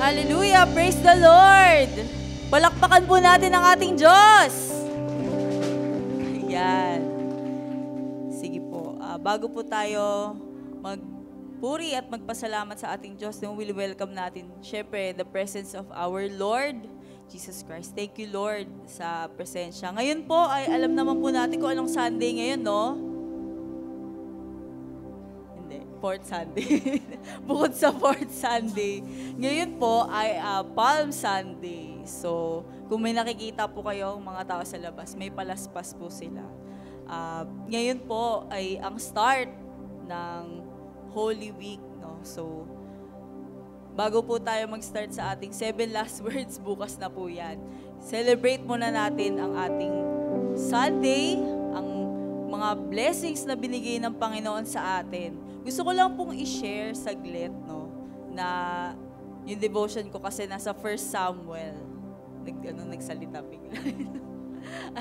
Hallelujah! Praise the Lord! Palakpakan po natin ang ating Diyos! Ayan. Sige po. Bago po tayo magpuri at magpasalamat sa ating Diyos, we will welcome natin, syempre, the presence of our Lord, Jesus Christ. Thank you, Lord, sa presensya. Ngayon po, ay alam naman po natin kung anong Sunday ngayon, no? Fourth Sunday. Bukod sa Fourth Sunday. Ngayon po ay Palm Sunday. So, kung may nakikita po kayo mga tao sa labas, may palaspas po sila. Ngayon po ay ang start ng Holy Week. No? So, bago po tayo mag-start sa ating 7 last words, bukas na po yan. Celebrate muna natin ang ating Sunday, ang mga blessings na binigay ng Panginoon sa atin. Gusto ko lang pong i-share saglit, no, na yung devotion ko kasi nasa 1 Samuel. Nagsalita bigla.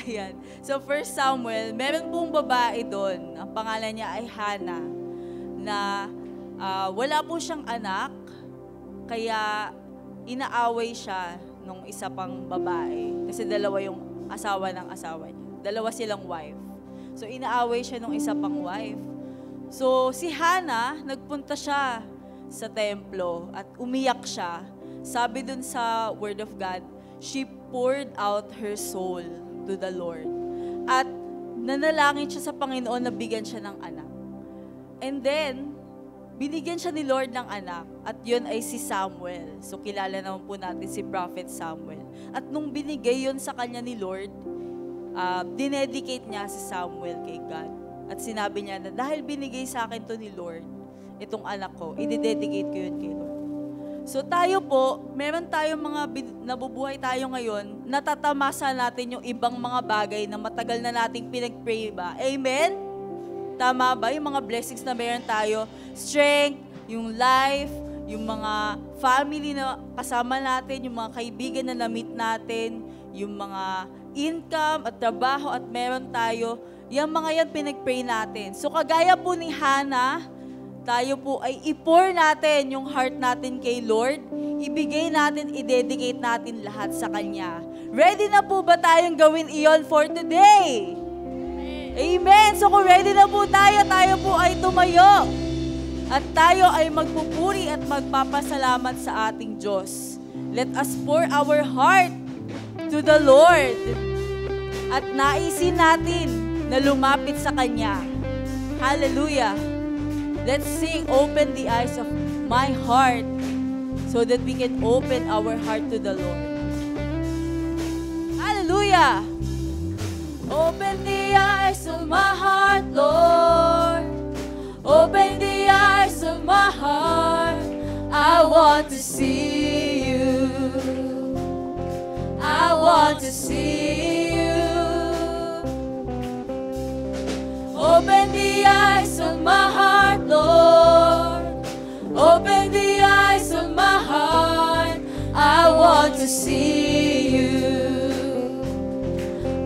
Ayan. So 1 Samuel, meron pong babae doon. Ang pangalan niya ay Hannah, na wala po siyang anak, kaya inaaway siya nung isa pang babae. Kasi dalawa yung asawa ng asawa niya. Dalawa silang wife. So inaaway siya nung isa pang wife. So, si Hannah, nagpunta siya sa templo at umiyak siya. Sabi dun sa Word of God, she poured out her soul to the Lord. At nanalangin siya sa Panginoon na bigyan siya ng anak. And then, binigyan siya ni Lord ng anak. At yun ay si Samuel. So, kilala naman po natin si Prophet Samuel. At nung binigay yun sa kanya ni Lord, dinedicate niya si Samuel kay God. At sinabi niya na dahil binigay sa akin to ni Lord, itong anak ko, i-dedicate ko yun kay Lord. So tayo po, meron tayong mga nabubuhay tayo ngayon, natatamasa natin yung ibang mga bagay na matagal na nating pinag-pray ba? Amen? Tama ba? Yung mga blessings na meron tayo, strength, yung life, yung mga family na kasama natin, yung mga kaibigan na na-meet natin, yung mga income at trabaho at meron tayo, yung mga yan pinag-pray natin. So kagaya po ni Hannah, tayo po ay i-pour natin yung heart natin kay Lord, ibigay natin, i-dedicate natin lahat sa Kanya. Ready na po ba tayong gawin iyon for today? Amen! So kung ready na po tayo po ay tumayo. At tayo ay magpupuri at magpapasalamat sa ating Diyos. Let us pour our heart to the Lord. At naisin natin na lumapit sa Kanya. Hallelujah! Let's sing, open the eyes of my heart so that we can open our heart to the Lord. Hallelujah! Open the eyes of my heart, Lord. Open the eyes of my heart. I want to see you. I want to see you. Open the eyes of my heart, Lord. Open the eyes of my heart. I want to see you.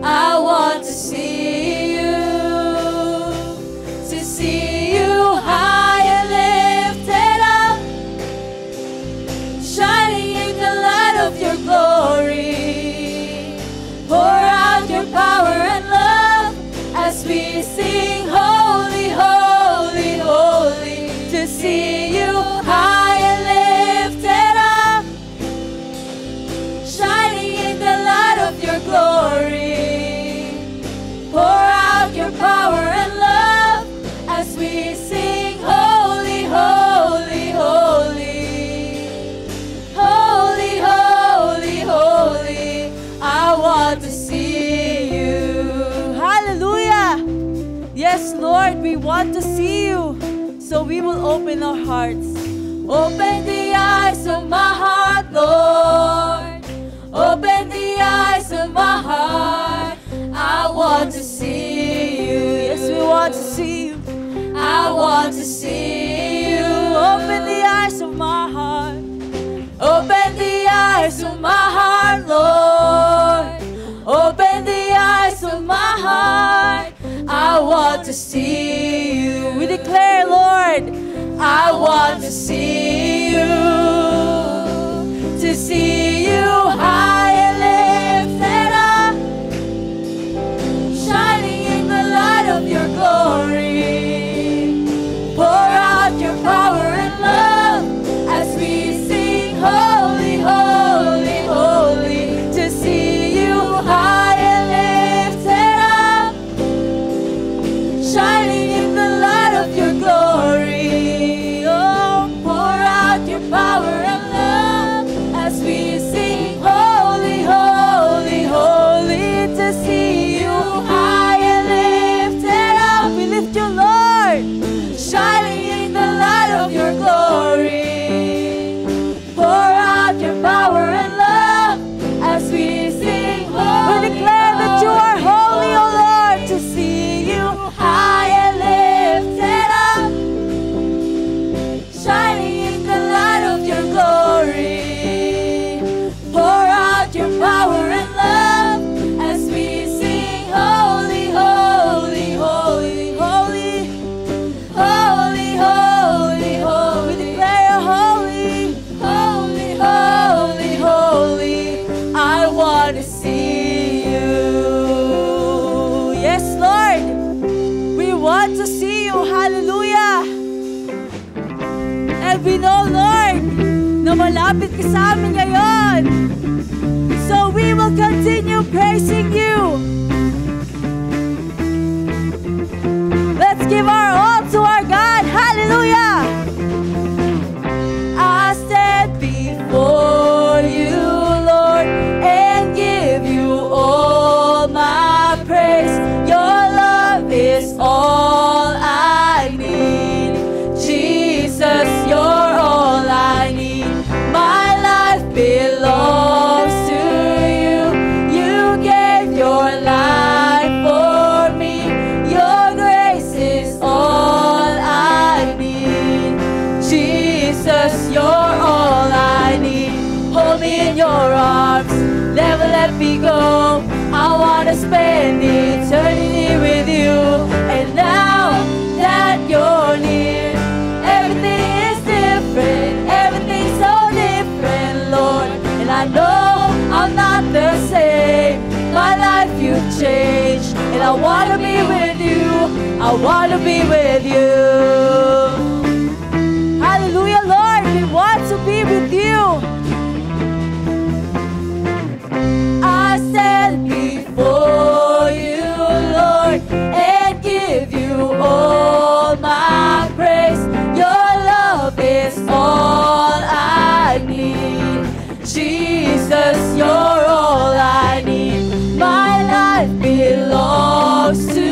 I want to see you. To see you high and lifted up, shining in the light of your glory. Pour out your power and love as we sing, holy, holy, holy. To see you high and lifted up, shining in the light of your glory. Pour out your power and love as we sing, holy, holy, holy. Holy, holy, holy. I want to see you. Hallelujah! Yes, Lord, we want to see you. So we will open our hearts. Open the eyes of my heart, Lord. Open the eyes of my heart. I want to see you. Yes, we want to see you. I want to see you. Open the eyes of my heart. Open the eyes of my heart, Lord. Open the eyes of my heart. I want to see you. We declare, Lord, I want to see you. see you high and lifted up, shining in the light of your glory. Pour out your power and love as we sing, holy, holy, holy. To see you high and lifted up, shining in the light of your glory. Oh, pour out your power and love as we sing, holy, holy, holy. To see you high and lifted up, we lift you, Lord, shining in the light of your glory. Pour out your power and love as we sing, holy. We declare that you are holy, O Lord. To see you high and lifted up, shining in the light of your glory. Pour out your power and love as we sing, holy, holy, holy, holy, holy, holy, holy. We declare you're holy, holy, holy, holy. I want to see you. Yes, Lord. We want to see you. Hallelujah. And we know, Lord, na malapit ka sa amin ngayon. So we will continue praising you. Let's give our all to our God. Hallelujah. I stand before you, Lord, and give you all my praise. Your love is all I need. Jesus, you're all I need. My life belongs to you. You gave your life for me. Your grace is all I need. Jesus, you're all I need. Hold me in your arms, never let me go. I wanna spend eternity with you. And now that you're near, everything is different, everything's so different, Lord. And I know I'm not the same. My life you've changed, and I wanna be with you. I wanna be with you. Hallelujah, Lord, we want to be with you. I stand before you, Lord, and give you all my praise. Your love is all I need. Jesus, you're all I need. My life belongs to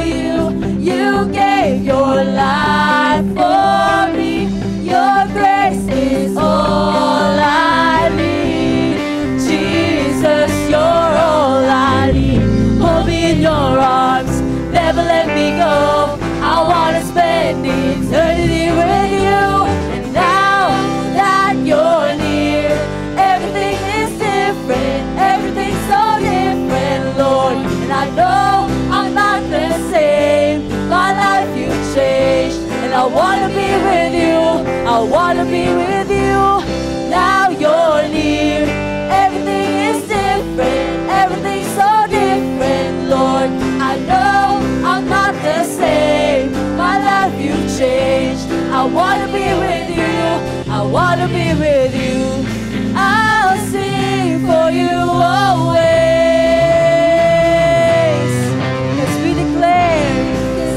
you. You gave your life for me. Your grace is all I need. Jesus, you're all I need. Hold me in your arms, never let me go. I wanna spend eternity with you. And now that you're near, everything is different, everything's so different, Lord. And I know I'm not the same. My life you changed, and I wanna be with you. I wanna be with you. Now you're near, everything is different, everything's so different, Lord. I know I'm not the same. My life you changed. I wanna be with you. I wanna be with you. I'll sing for you always. As we declare,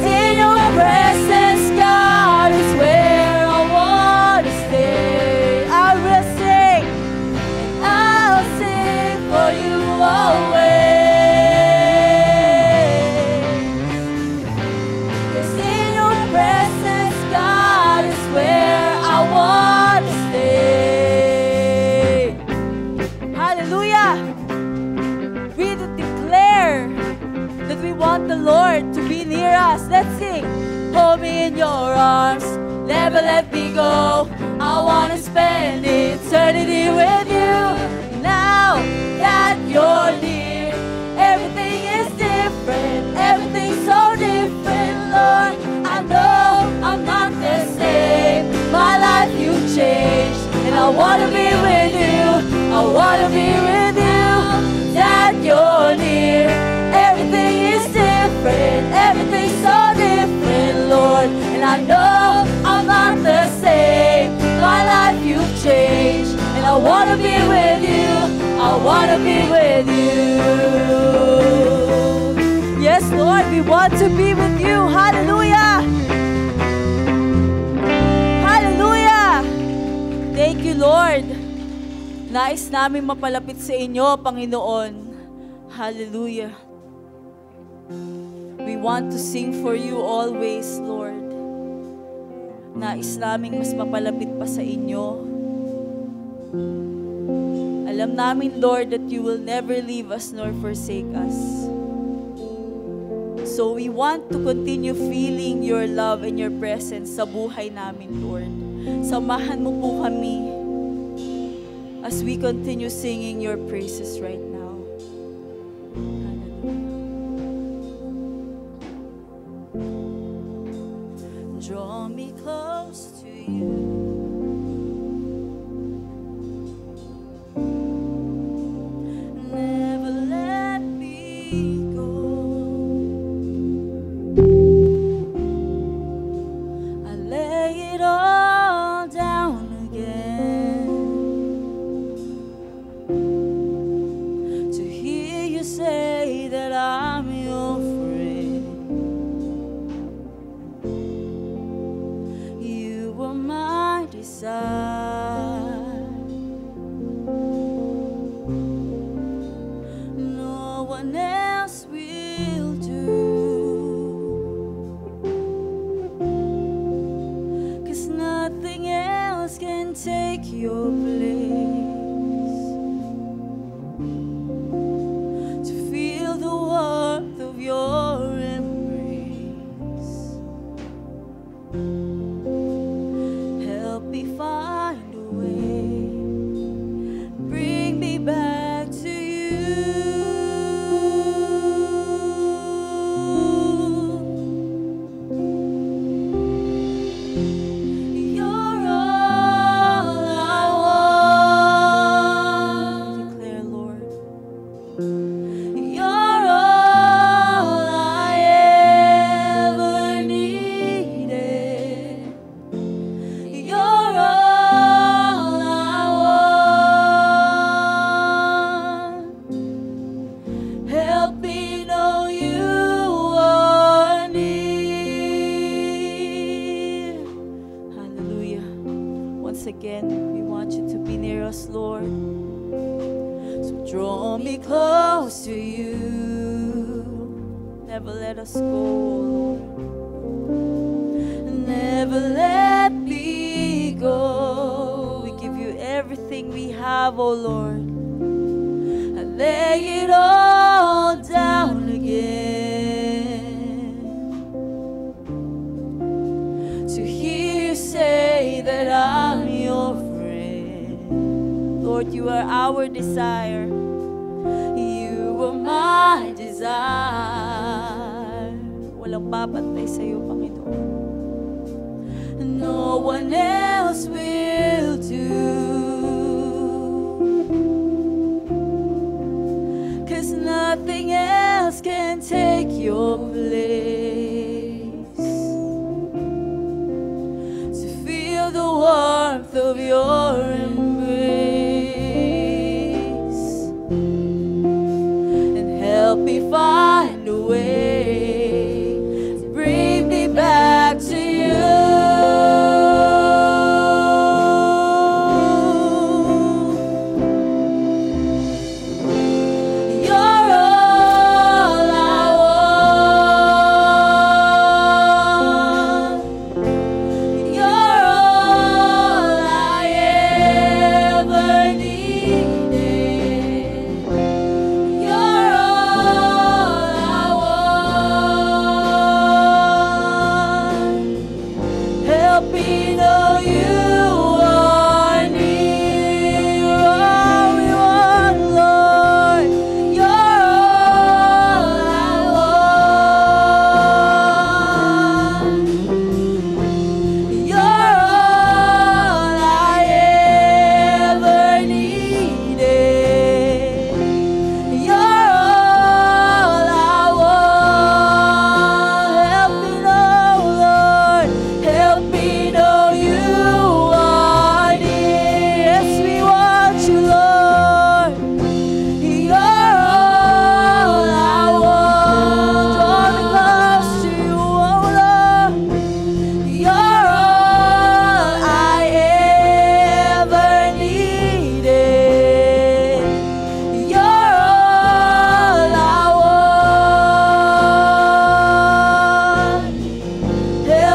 in your presence, God, is where I want to stay. I will sing, and I'll sing for you always. 'Cause in your presence, God, is where I want to stay. Hallelujah! We declare that we want the Lord to be near us. Let's sing. Hold me in your arms, never let me go. I want to spend eternity with you. Now that you're near, everything is different, everything's so different, Lord. I know I'm not the same. My life you changed, and I want to be with you. be with you. Yes, Lord, we want to be with you. Hallelujah. Hallelujah. Thank you, Lord. Nais namin mapalapit sa inyo, Panginoon. Hallelujah. We want to sing for you always, Lord. Nais naming mas mapalapit pa sa inyo. Alam namin, Lord, that you will never leave us nor forsake us. So we want to continue feeling your love and your presence sa buhay namin, Lord. Samahan mo po kami as we continue singing your praises right now. Draw me close to you. Never let me go. I lay it all down again to hear you say that I'm your friend. My desire, no one else will do, 'cause nothing else can take your place. To feel the warmth of your embrace, help me find a way, bring me back to you. You're all I want, declare, Lord. You're all I ever needed. You're all I want. Help me know you are near. Hallelujah. Once again, we want you to be near us, Lord. So draw me close to you. Never let us go, Lord. Never let me go. We give you everything we have, oh Lord. I lay it all down again to hear you say that I'm your friend. Lord, you are our desire. You are my desire. Walang papantay sa'yo, Panginoon. No one else will do, 'cause nothing else can take your place. To feel the warmth of your embrace and help me find a way to bring me back to you. Yeah.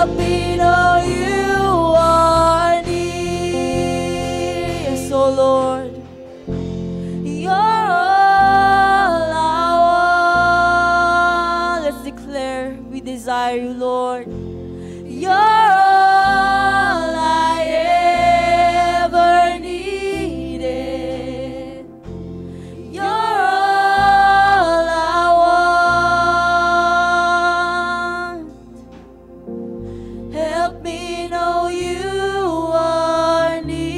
Help me know you are near. Yes, oh Lord. You're all I want. Let's declare we desire you, Lord. You're all I ever needed. You're all I want. Help me know you are near.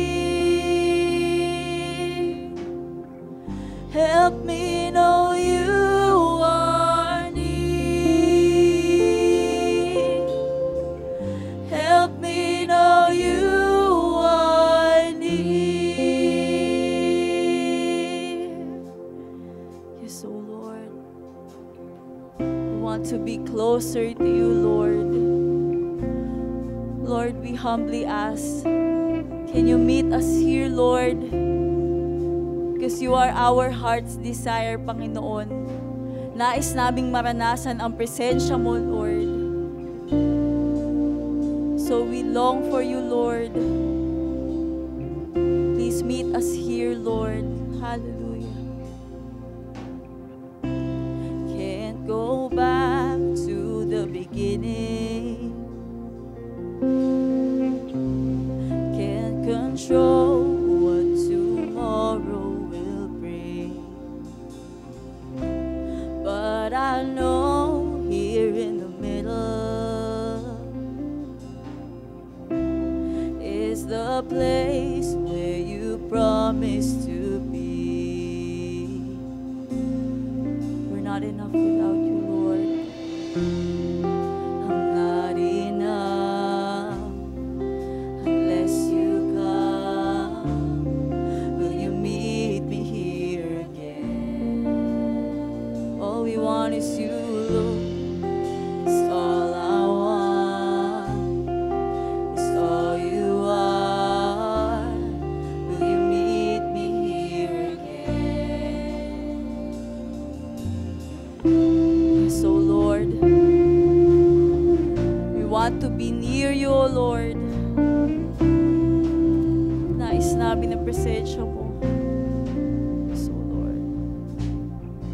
Help me know you are near. Help me know you are near. Yes, oh Lord. We want to be closer to you, Lord. Lord, we humbly ask, can you meet us here, Lord? Because you are our heart's desire, Panginoon. Nais naming maranasan ang presensya mo, Lord. So we long for you, Lord. Please meet us here, Lord. Hallelujah. Can't go back to the beginning. Can't control what tomorrow will bring. But I know here in the middle is the place where you promised to be. We're not enough without you, Lord. I'm not enough unless you come. Will you meet me here again? All we want is you, Lord. It's all I want. It's all you are. Will you meet me here again? Yes, oh Lord. We want to be near you, oh Lord. Nais namin ang presensya mo. Yes, oh Lord.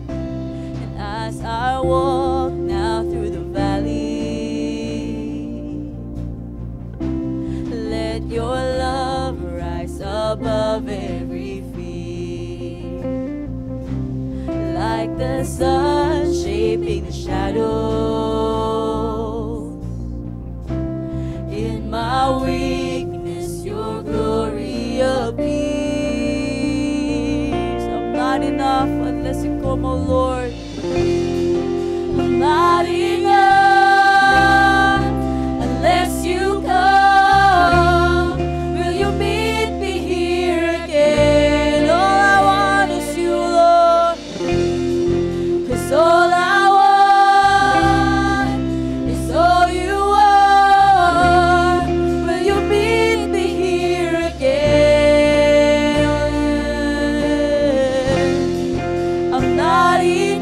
And as I walk now through the valley, let your love rise above every fear. Like the sun shaping the shadows. In my weakness, your glory appears. I'm not enough unless you come, oh Lord. I'm not enough unless you come. Will you meet me here again? All I want is you, Lord. 'Cause all I want is all you are. Will you meet me here again? I'm not enough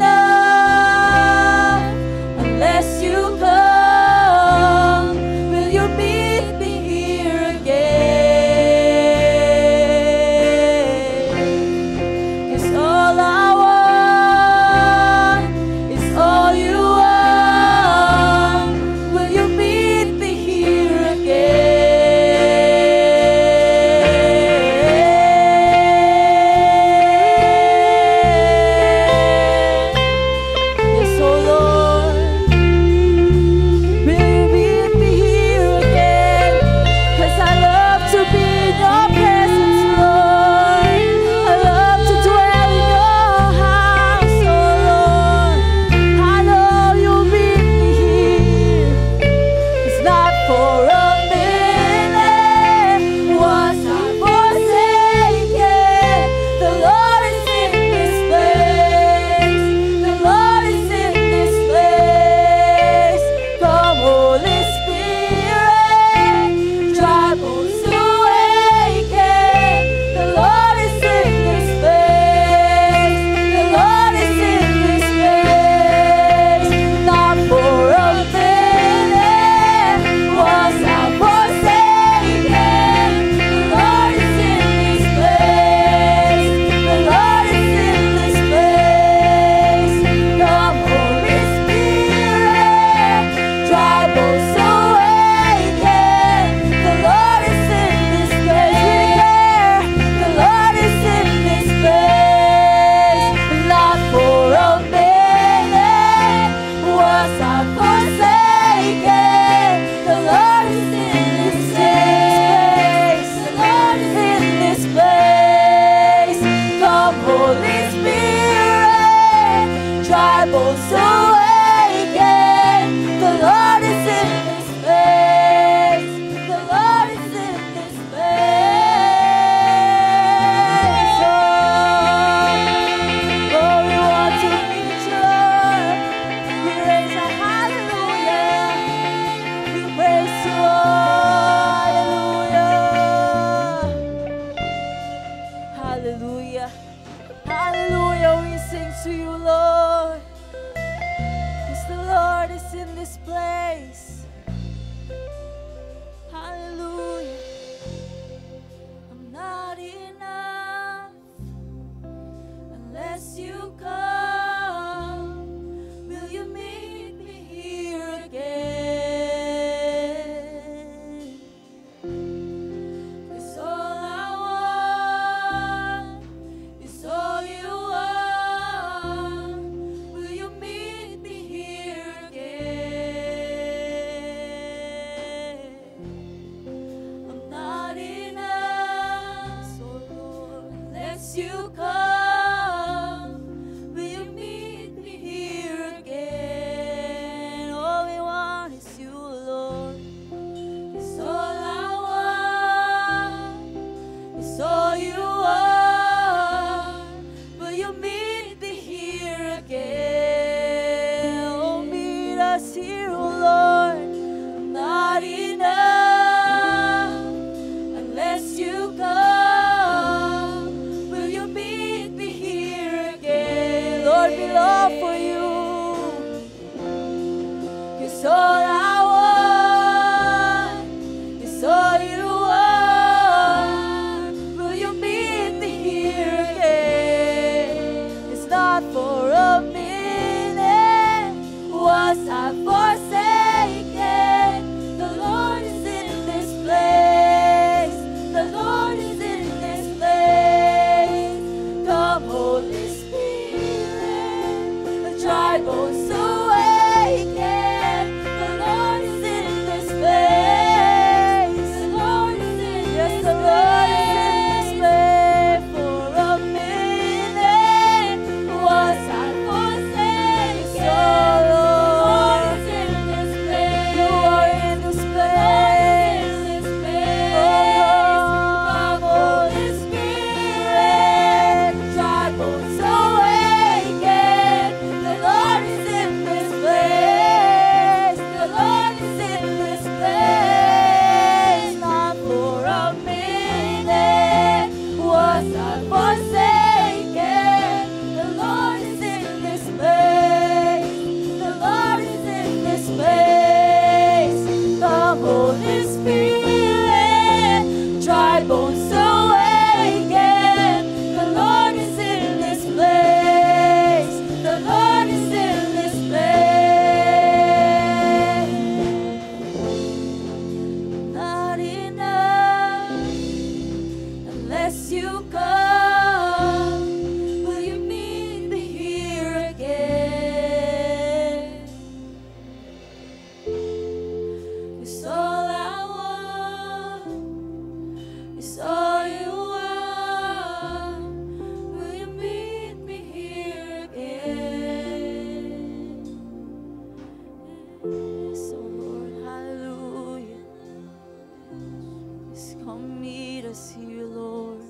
us here, Lord,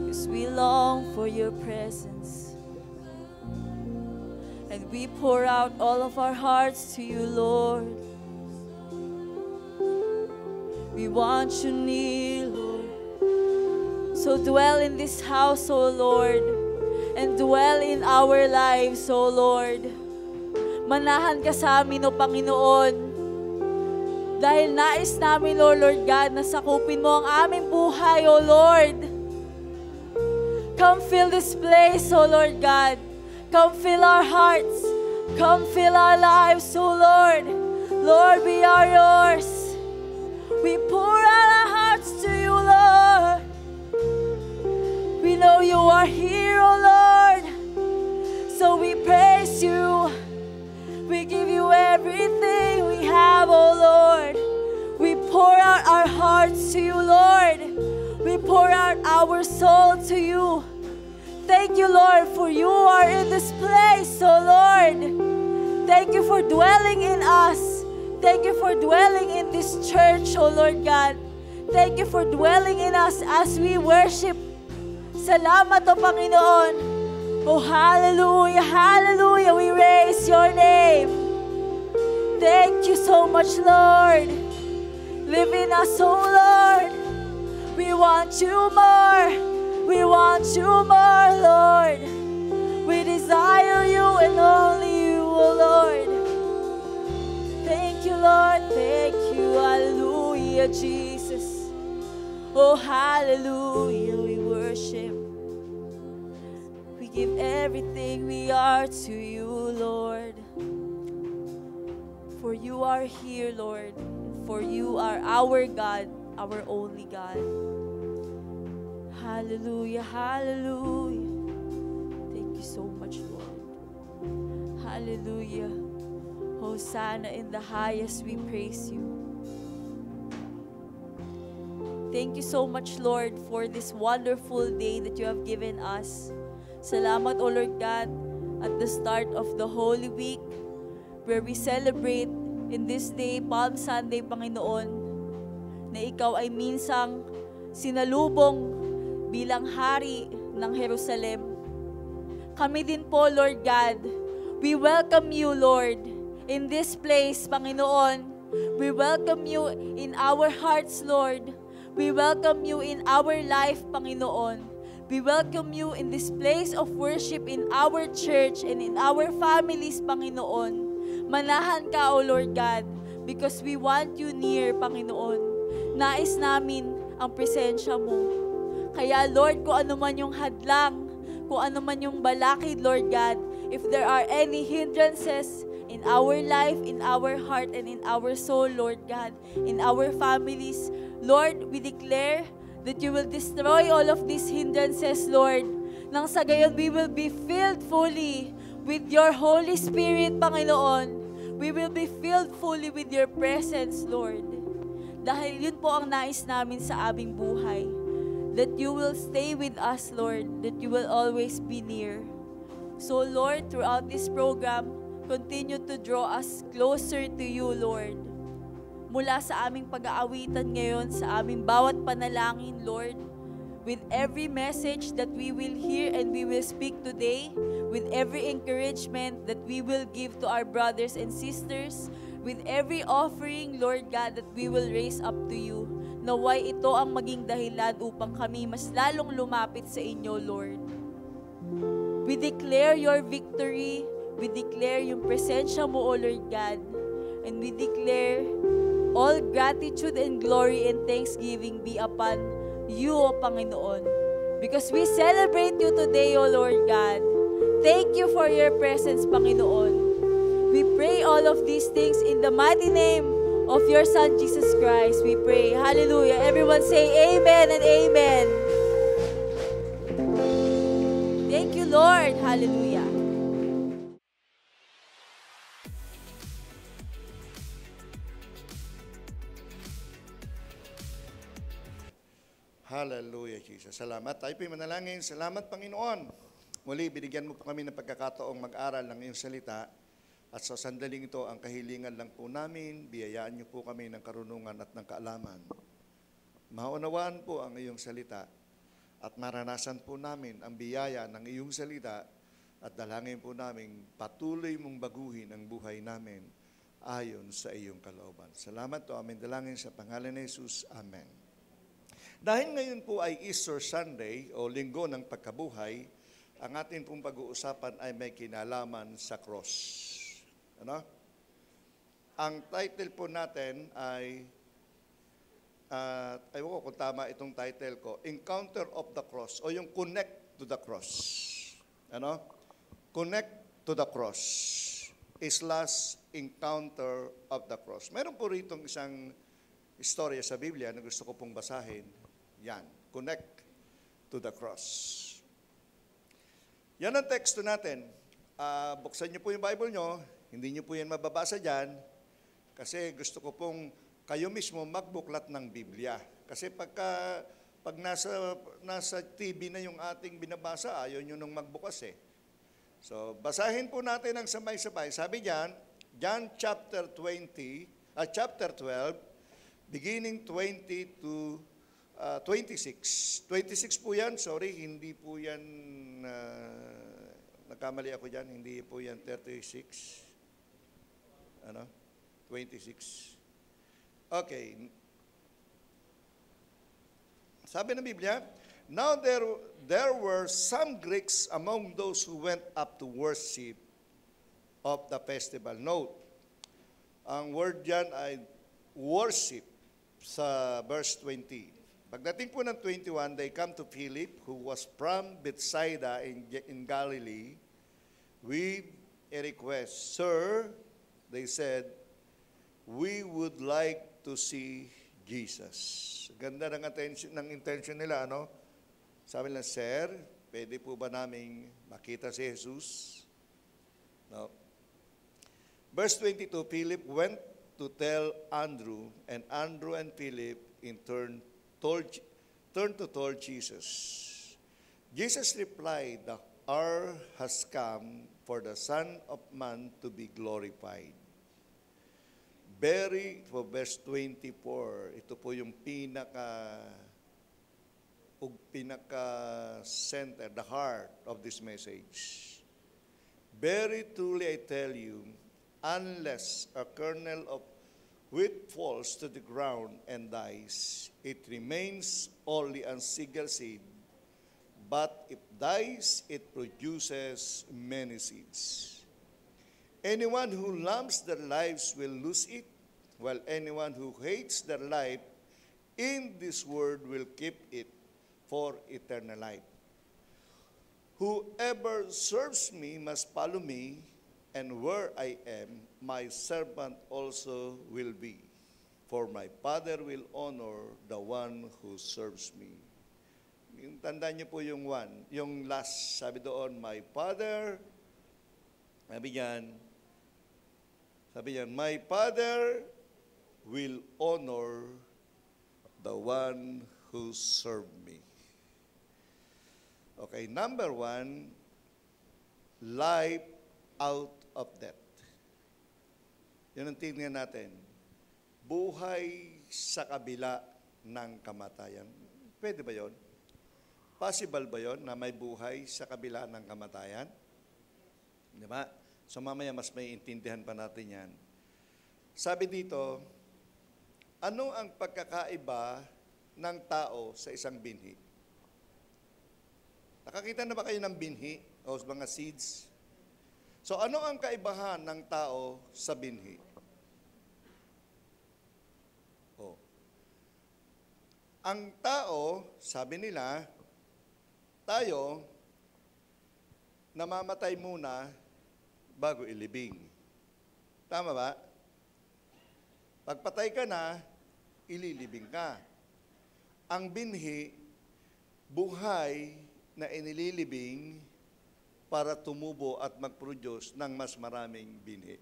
because we long for your presence. And we pour out all of our hearts to you, Lord. We want you near, Lord. So dwell in this house, O Lord, and dwell in our lives, O Lord. Manahan ka sa amin, O Panginoon. Dahil nais namin, O Lord God, na sakupin mo ang aming buhay, O Lord. Come fill this place, O Lord God. Come fill our hearts. Come fill our lives, O Lord. Lord, we are yours. We pour out our hearts to you, Lord. We know you are here, O Lord. So we praise you. We give you everything we have, O Lord. We pour out our hearts to you, Lord. We pour out our soul to you. Thank you, Lord, for you are in this place, O Lord. Thank you for dwelling in us. Thank you for dwelling in this church, O Lord God. Thank you for dwelling in us as we worship. Salamat, O Panginoon. Oh, hallelujah, hallelujah. We raise your name. Thank you so much, Lord. Live in us, O Lord. We want you more. We want you more, Lord. We desire you and only you, O Lord. Thank you, Lord. Thank you. Hallelujah, Jesus. Oh, hallelujah. We worship. We give everything we are to you, Lord. For you are here, Lord. For you are our God, our only God. Hallelujah, hallelujah. Thank you so much, Lord. Hallelujah. Hosanna in the highest, we praise you. Thank you so much, Lord, for this wonderful day that you have given us. Salamat, O Lord God, at the start of the Holy Week, where we celebrate in this day, Palm Sunday, Panginoon, na ikaw ay minsang sinalubong bilang hari ng Jerusalem. Kami din po, Lord God, we welcome you, Lord, in this place, Panginoon. We welcome you in our hearts, Lord. We welcome you in our life, Panginoon. We welcome you in this place of worship in our church and in our families, Panginoon. Manahan ka, O Lord God, because we want you near, Panginoon. Nais namin ang presensya mo. Kaya, Lord, kung ano man yung hadlang, kung ano man yung balakid, Lord God, if there are any hindrances in our life, in our heart, and in our soul, Lord God, in our families, Lord, we declare that you will destroy all of these hindrances, Lord. Nang sa gayon, we will be filled fully with your Holy Spirit, Panginoon. We will be filled fully with your presence, Lord. Dahil yun po ang nais namin sa aming buhay. That you will stay with us, Lord. That you will always be near. So, Lord, throughout this program, continue to draw us closer to you, Lord. Mula sa aming pag-aawitan ngayon, sa aming bawat panalangin, Lord, with every message that we will hear and we will speak today, with every encouragement that we will give to our brothers and sisters, with every offering, Lord God, that we will raise up to you, naway ito ang maging dahilan upang kami mas lalong lumapit sa inyo, Lord. We declare your victory. We declare yung presensya mo, O Lord God. And we declare all gratitude and glory and thanksgiving be upon you, O Panginoon. Because we celebrate you today, O Lord God. Thank you for your presence, Panginoon. We pray all of these things in the mighty name of your Son, Jesus Christ. We pray. Hallelujah. Everyone say amen and amen. Thank you, Lord. Hallelujah. Hallelujah, Jesus. Salamat. Tayo po'y manalangin. Salamat, Panginoon. Muli, binigyan mo po kami ng pagkakataong mag-aral ng iyong salita. At sa sandaling ito, ang kahilingan lang po namin, biyayaan niyo po kami ng karunungan at ng kaalaman. maunawaan po ang iyong salita at maranasan po namin ang biyaya ng iyong salita at dalangin po namin patuloy mong baguhin ang buhay namin ayon sa iyong kalooban. Salamat po, aming dalangin sa pangalan ni Jesus. Amen. Dahil ngayon po ay Easter Sunday o Linggo ng Pagkabuhay, ang ating pong pag-uusapan ay may kinalaman sa cross. Ano? Ang title po natin ay, ayaw ko kung tama itong title ko, Encounter of the Cross o yung Connect to the Cross. Ano? Connect to the Cross. Last Encounter of the Cross. Meron po rito isang istorya sa Biblia na gusto ko pong basahin. Yan, Connect to the Cross. Yan ang teksto natin. Buksan niyo po yung Bible niyo, hindi niyo po yan mababasa dyan, kasi gusto ko pong kayo mismo magbuklat ng Biblia. Kasi pag nasa TV na yung ating binabasa, ayaw nyo nung magbukas eh. So, basahin po natin ang sabay-sabay. Sabi diyan, John chapter 12, beginning 20 to 26. 26 po yan, sorry, hindi po yan, nagkamali ako dyan, hindi po yan 36. 26. Okay. Sabi ng Biblia, now there were some Greeks among those who went up to worship of the festival. Note, ang word dyan ay worship sa verse 20. Pagdating po ng 21, they come to Philip, who was from Bethsaida in Galilee, with a request. Sir, they said, we would like to see Jesus. Ganda ng intention nila, ano? Sabi nila, Sir, pwede po ba naming makita si Jesus? No. Verse 22, Philip went to tell Andrew, and Andrew and Philip in turn turned to tell Jesus. Jesus replied, the hour has come for the Son of Man to be glorified. For verse 24, ito po yung pinaka-center, the heart of this message. Very truly I tell you, unless a kernel of wheat falls to the ground and dies, it remains only a single seed. But if dies, it produces many seeds. Anyone who loves their lives will lose it, while anyone who hates their life in this world will keep it for eternal life. Whoever serves me must follow me, and where I am, my servant also will be. For my Father will honor the one who serves me. Tandaan niyo po yung one. Yung last, sabi doon, my Father, sabi yan, my Father will honor the one who served me. Okay, number one, life out of death. Yun ang tingnan natin. Buhay sa kabila ng kamatayan. Pwede ba yun? Possible ba yun na may buhay sa kabila ng kamatayan? Di ba? So mamaya mas may intindihan pa natin yan. Sabi dito, ano ang pagkakaiba ng tao sa isang binhi? Nakakita na ba kayo ng binhi o mga seeds? So ano ang kaibahan ng tao sa binhi? Ang tao, sabi nila, tayo, namamatay muna bago ilibing. Tama ba? Pagpatay ka na, ililibing ka. Ang binhi, buhay na inililibing para tumubo at mag-produce ng mas maraming binhi,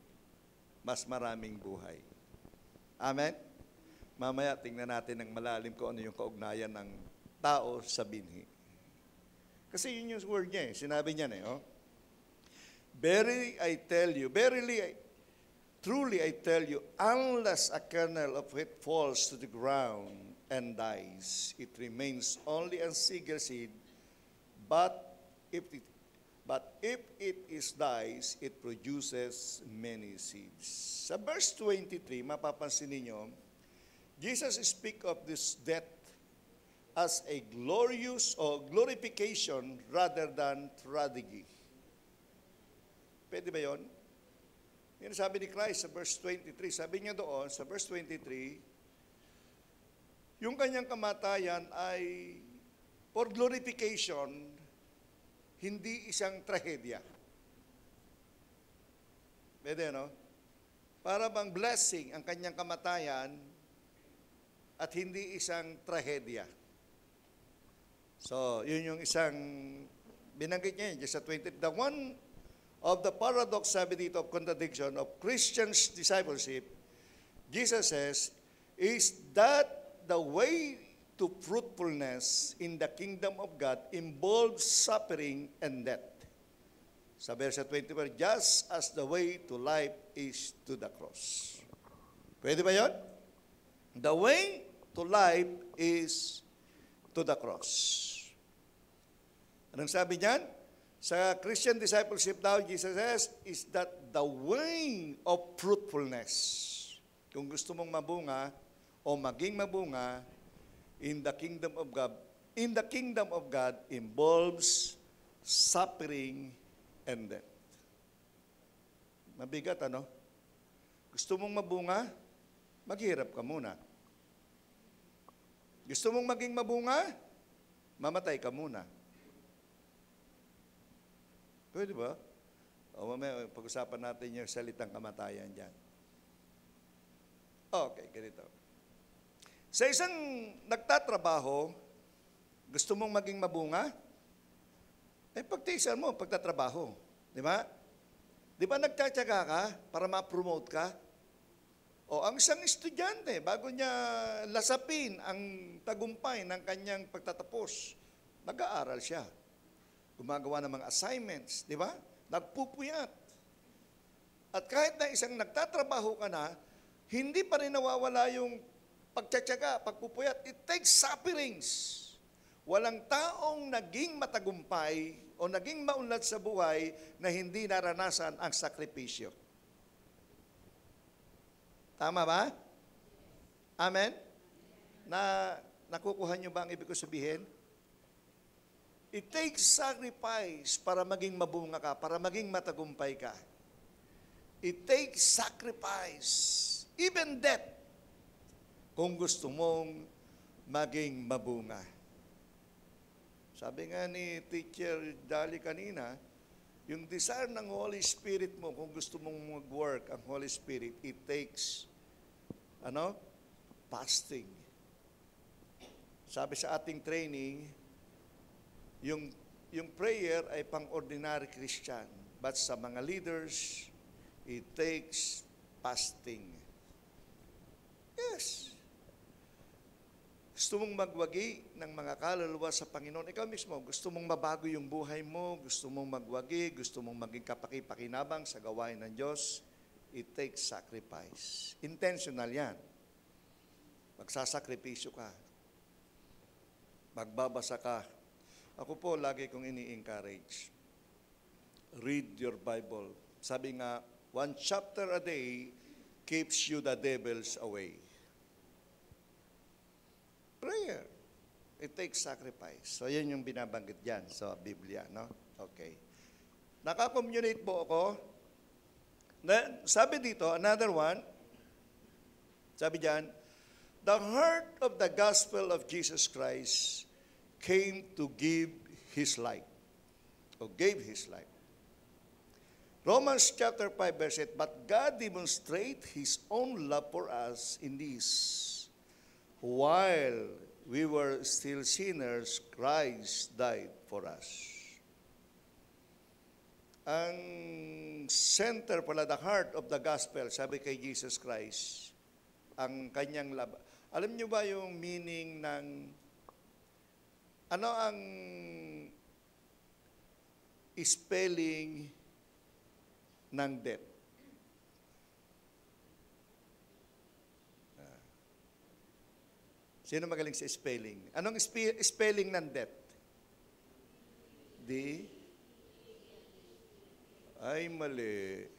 mas maraming buhay. Amen? Mamaya tingnan natin ng malalim kung ano yung kaugnayan ng tao sa binhi. Kasi yun yung word niya eh. Sinabi niya na eh. Verily I tell you, truly I tell you, unless a kernel of wheat falls to the ground and dies. It remains only a single seed, but if it is dies, it produces many seeds. Sa verse 23, mapapansin ninyo, Jesus speak of this death as a glorious or glorification rather than tragedy. Pwede ba yun? Yan sabi ni Christ sa verse 23. Sabi niya doon sa verse 23, yung kanyang kamatayan ay for glorification, hindi isang trahedya. Pwede, no? Para bang blessing ang kanyang kamatayan at hindi isang trahedya. So, yun yung isang binanggit niya sa 20. The one of the paradox, sabi dito, of contradiction of Christians' discipleship, Jesus says, is that the way to fruitfulness in the kingdom of God involves suffering and death. Sa verse 24, just as the way to life is to the cross. Pwede ba yun? The way to life is to the cross. Anong sabi niyan? Sa Christian discipleship daw, Jesus says, is that the way of fruitfulness. Kung gusto mong mabunga o maging mabunga in the kingdom of God involves suffering and death. Mabigat, ano? Gusto mong mabunga? Maghirap ka muna. Gusto mong maging mabunga? Mamatay ka muna. Pwede ba? O mamaya, pag-usapan natin yung salitang kamatayan dyan. Okay, ganito. Sa isang nagtatrabaho, gusto mong maging mabunga? Pagtiisan mo, pagtatrabaho. Di ba? Di ba nagtsatsaga ka para ma-promote ka? O ang isang estudyante, bago niya lasapin ang tagumpay ng kanyang pagtatapos, nag-aaral siya. Gumagawa ng mga assignments, di ba? Nagpupuyat. At kahit na isang nagtatrabaho ka na, hindi pa rin nawawala yung pagtsatsaga, pagpupuyat. It takes sufferings. Walang taong naging matagumpay o naging maunlad sa buhay na hindi naranasan ang sakripisyo. Tama ba? Amen? Nakukuha niyo ba ang ibig ko sabihin? It takes sacrifice para maging mabunga ka, para maging matagumpay ka. It takes sacrifice, even death, kung gusto mong maging mabunga. Sabi nga ni Teacher Dali kanina, yung desire ng Holy Spirit mo, kung gusto mong mag-work ang Holy Spirit, it takes, fasting. Sabi sa ating training, yung prayer ay pang-ordinary Christian. But sa mga leaders, it takes fasting. Yes. Gusto mong magwagi ng mga kaluluwa sa Panginoon. Ikaw mismo, gusto mong mabago yung buhay mo, gusto mong magwagi, gusto mong maging kapaki-pakinabang sa gawain ng Diyos, it takes sacrifice. Intentional yan. Magsasakripisyo ka. Magbabasa ka. Ako po, lagi kong ini-encourage. Read your Bible. Sabi nga, 1 chapter a day keeps you the devils away. Prayer. It takes sacrifice. So, yan yung binabanggit dyan sa Biblia, no? Okay. Naka-communicate po ako. Sabi dito, another one, sabi dyan, the heart of the gospel of Jesus Christ came to give His life. O gave His life. Romans chapter 5 verse 8, but God demonstrate His own love for us in this. While we were still sinners, Christ died for us. Ang center pala, the heart of the gospel, sabi kay Jesus Christ, ang kanyang love. Alam niyo ba yung meaning ng, ano ang spelling ng death? Sino magaling sa spelling? Anong spelling ng death? D? Ay, mali.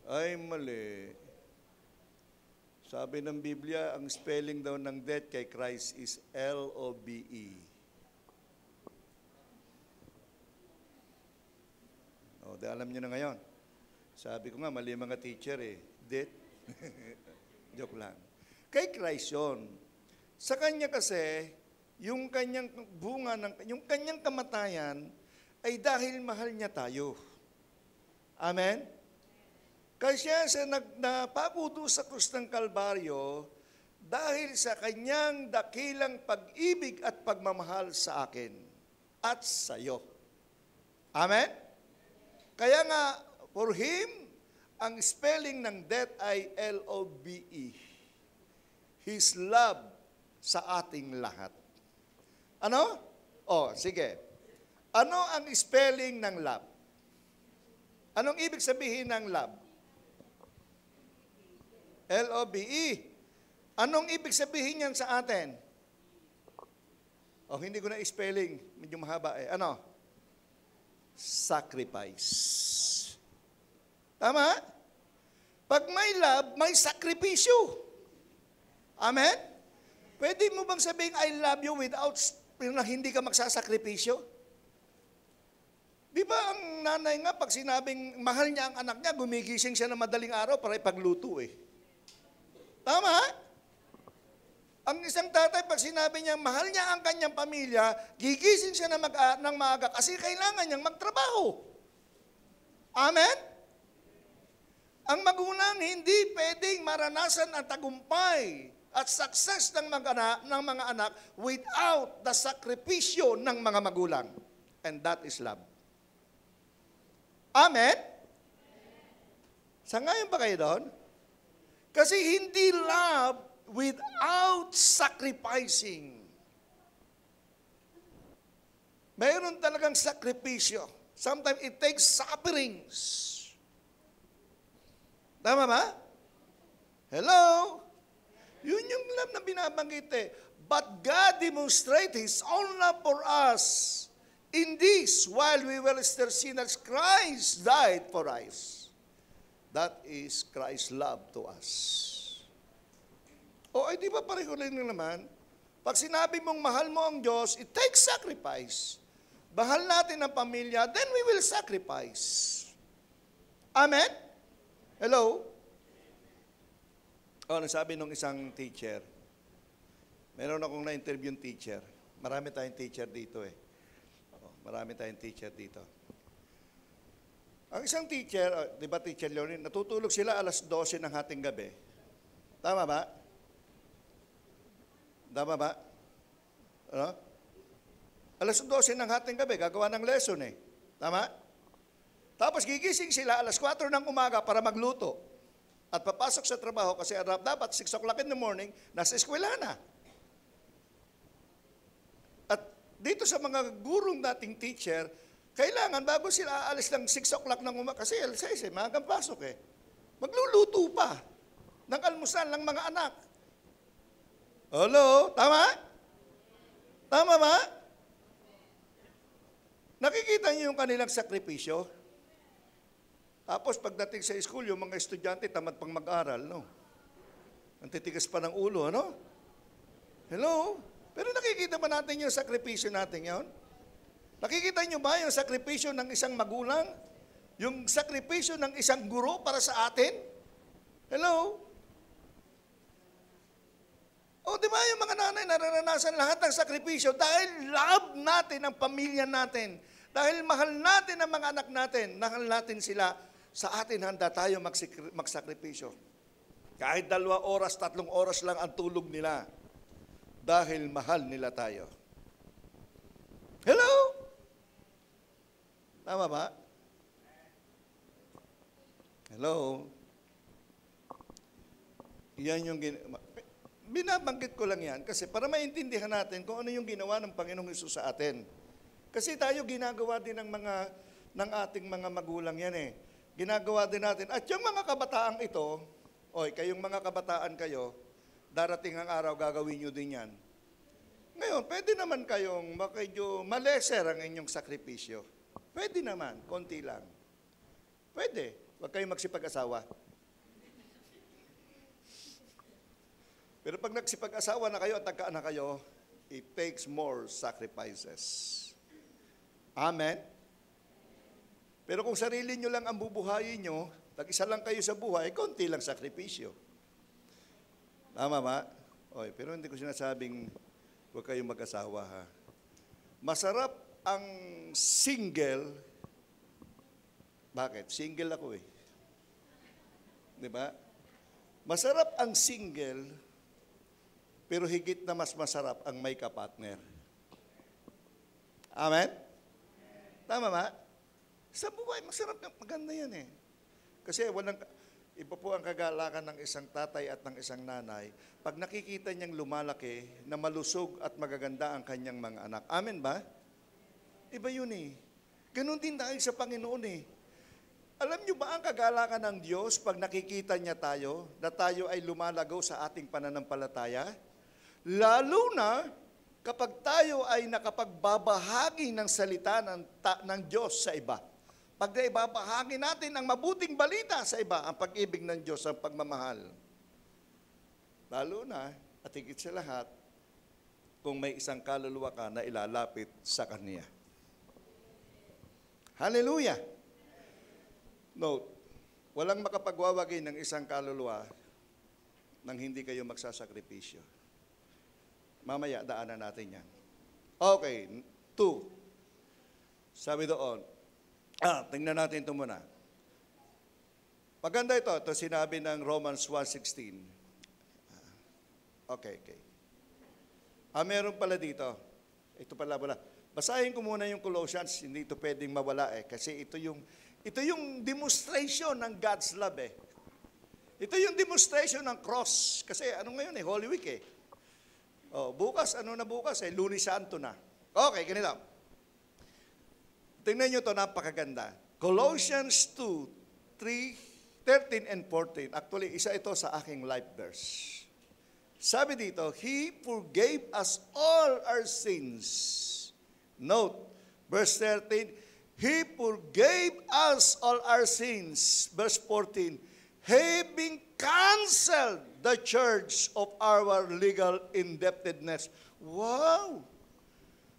Ay, mali. Sabi ng Biblia, ang spelling daw ng death kay Christ is L-O-B-E. O, alam nyo na ngayon. Sabi ko nga, mali mga teacher eh. Death. Joke lang. Kay Christ yun. Sa Kanya kasi, yung Kanyang bunga, yung Kanyang kamatayan, ay dahil mahal niya tayo. Amen? Kaya siya napakudo sa krus ng Kalbaryo dahil sa Kanyang dakilang pag-ibig at pagmamahal sa akin at sa iyo. Amen? Kaya nga, for Him, ang spelling ng death ay L-O-B-E. His love sa ating lahat. Ano? Sige. Ano ang spelling ng love? Anong ibig sabihin ng love? L-O-B-E. Anong ibig sabihin yan sa atin? Hindi ko na spelling. Medyo mahaba eh. Ano? Sacrifice. Tama? Pag may love, may sakripisyo. Amen? Pwede mo bang sabihin, I love you without na hindi ka magsasakripisyo? Di ba ang nanay nga, pag sinabing mahal niya ang anak niya, gumigising siya ng madaling araw para ipagluto eh. Tama? Ang isang tatay, pag sinabi niya, mahal niya ang kanyang pamilya, gigising siya ng maaga kasi kailangan niyang magtrabaho. Amen? Ang magulang hindi pwedeng maranasan ang tagumpay at success ng mga anak without the sakripisyo ng mga magulang. And that is love. Amen? Sangayon ba kayo doon? Kasi hindi love without sacrificing. Mayroon talagang sakripisyo. Sometimes it takes sufferings. Tama ba? Hello? Yun yung love na binabanggit eh. But God demonstrated His own love for us. In this, while we were still sinners, Christ died for us. That is Christ's love to us. Di ba pareho lang naman? Pag sinabi mong mahal mo ang Diyos, it takes sacrifice. Mahal natin ang pamilya, then we will sacrifice. Amen? Hello? Nasabi nung isang teacher, meron akong na-interview yung teacher. Marami tayong teacher dito eh. Marami tayong teacher dito. Ang isang teacher, di ba Teacher Leonie, natutulog sila alas 12 ng hating gabi. Tama ba? Tama ba? Ano? Alas 12 ng hating gabi, gagawa ng lesson eh. Tama? Tapos gigising sila alas 4 ng umaga para magluto. At papasok sa trabaho kasi dapat 6 o'clock in the morning, nasa eskwela na. At dito sa mga gurong dating teacher, kailangan bago sila aalis ng 6 o'clock ng umaga, kasi alas 6 maagang pasok eh. Magluluto pa ng almusal ng mga anak. Hello? Tama? Tama ba? Nakikita niyo yung kanilang sakripisyo? Tapos pagdating sa school, yung mga estudyante tamad pang mag-aral, no? Ang titigas pa ng ulo, ano? Hello? Pero nakikita ba natin yung sakripisyo natin yun? Nakikita niyo ba yung sakripisyo ng isang magulang? Yung sakripisyo ng isang guro para sa atin? Hello? Di ba yung mga nanay nararanasan lahat ng sakripisyo dahil love natin ang pamilya natin. Dahil mahal natin ang mga anak natin, mahal natin sila, sa atin handa tayo magsakripisyo. Kahit 2 oras, 3 oras lang ang tulog nila. Dahil mahal nila tayo. Hello? Tama ba? Hello? Yan yung binabanggit ko lang yan kasi para maintindihan natin kung ano yung ginawa ng Panginoong Hesus sa atin. Kasi tayo ginagawa din ng ating mga magulang yan eh. Ginagawa din natin. At yung mga kabataang ito, kayong mga kabataan kayo, darating ang araw, gagawin nyo din yan. Ngayon, pwede naman kayong medyo maleser ang inyong sakripisyo. Pwede naman, konti lang. Pwede. Huwag kayong magsipag-asawa. Pero pag nagsipag-asawa na kayo at nagkaanak kayo, it takes more sacrifices. Amen? Pero kung sarili nyo lang ang bubuhayin nyo, tag-isa lang kayo sa buhay, konti lang sakripisyo. Tama ba? Oy, pero hindi ko sinasabing huwag kayong mag-asawa, ha? Masarap ang single. Bakit? Single ako eh. Di ba? Masarap ang single, pero higit na mas masarap ang may kapartner. Amen? Tama ba? Sa buhay, masarap, maganda yan eh. Kasi iba po ang kagalakan ng isang tatay at ng isang nanay pag nakikita niyang lumalaki na malusog at magaganda ang kanyang mga anak. Amen ba? Iba yun eh. Ganon din tayo sa Panginoon eh. Alam niyo ba ang kagalakan ng Diyos pag nakikita niya tayo, na tayo ay lumalagaw sa ating pananampalataya? Lalo na kapag tayo ay nakapagbabahagi ng salita ng Diyos sa iba. Pag naibabahagi natin ang mabuting balita sa iba, ang pag-ibig ng Diyos, ang pagmamahal. Lalo na, at higit sa lahat, kung may isang kaluluwa ka na ilalapit sa Kanya. Hallelujah! Note, walang makapagwawagi ng isang kaluluwa nang hindi kayo magsasakripisyo. Mamaya, daanan natin yan. Okay, 2. Sabi doon, tingnan natin ito muna. Maganda ito. Ito sinabi ng Romans 1:16. Okay. Meron pala dito. Ito pala. Basahin ko muna yung Colossians. Hindi ito pwedeng mawala eh. Kasi ito yung demonstration ng God's love eh. Ito yung demonstration ng cross. Kasi ano ngayon eh, Holy Week eh. Bukas, bukas eh, Lunes Santo na. Okay, ganito. Tingnan nyo ito, napakaganda. Colossians 2:13 and 14. Actually, isa ito sa aking life verse. Sabi dito, He forgave us all our sins. Note, verse 13, He forgave us all our sins. Verse 14, having canceled the charge of our legal indebtedness. Wow!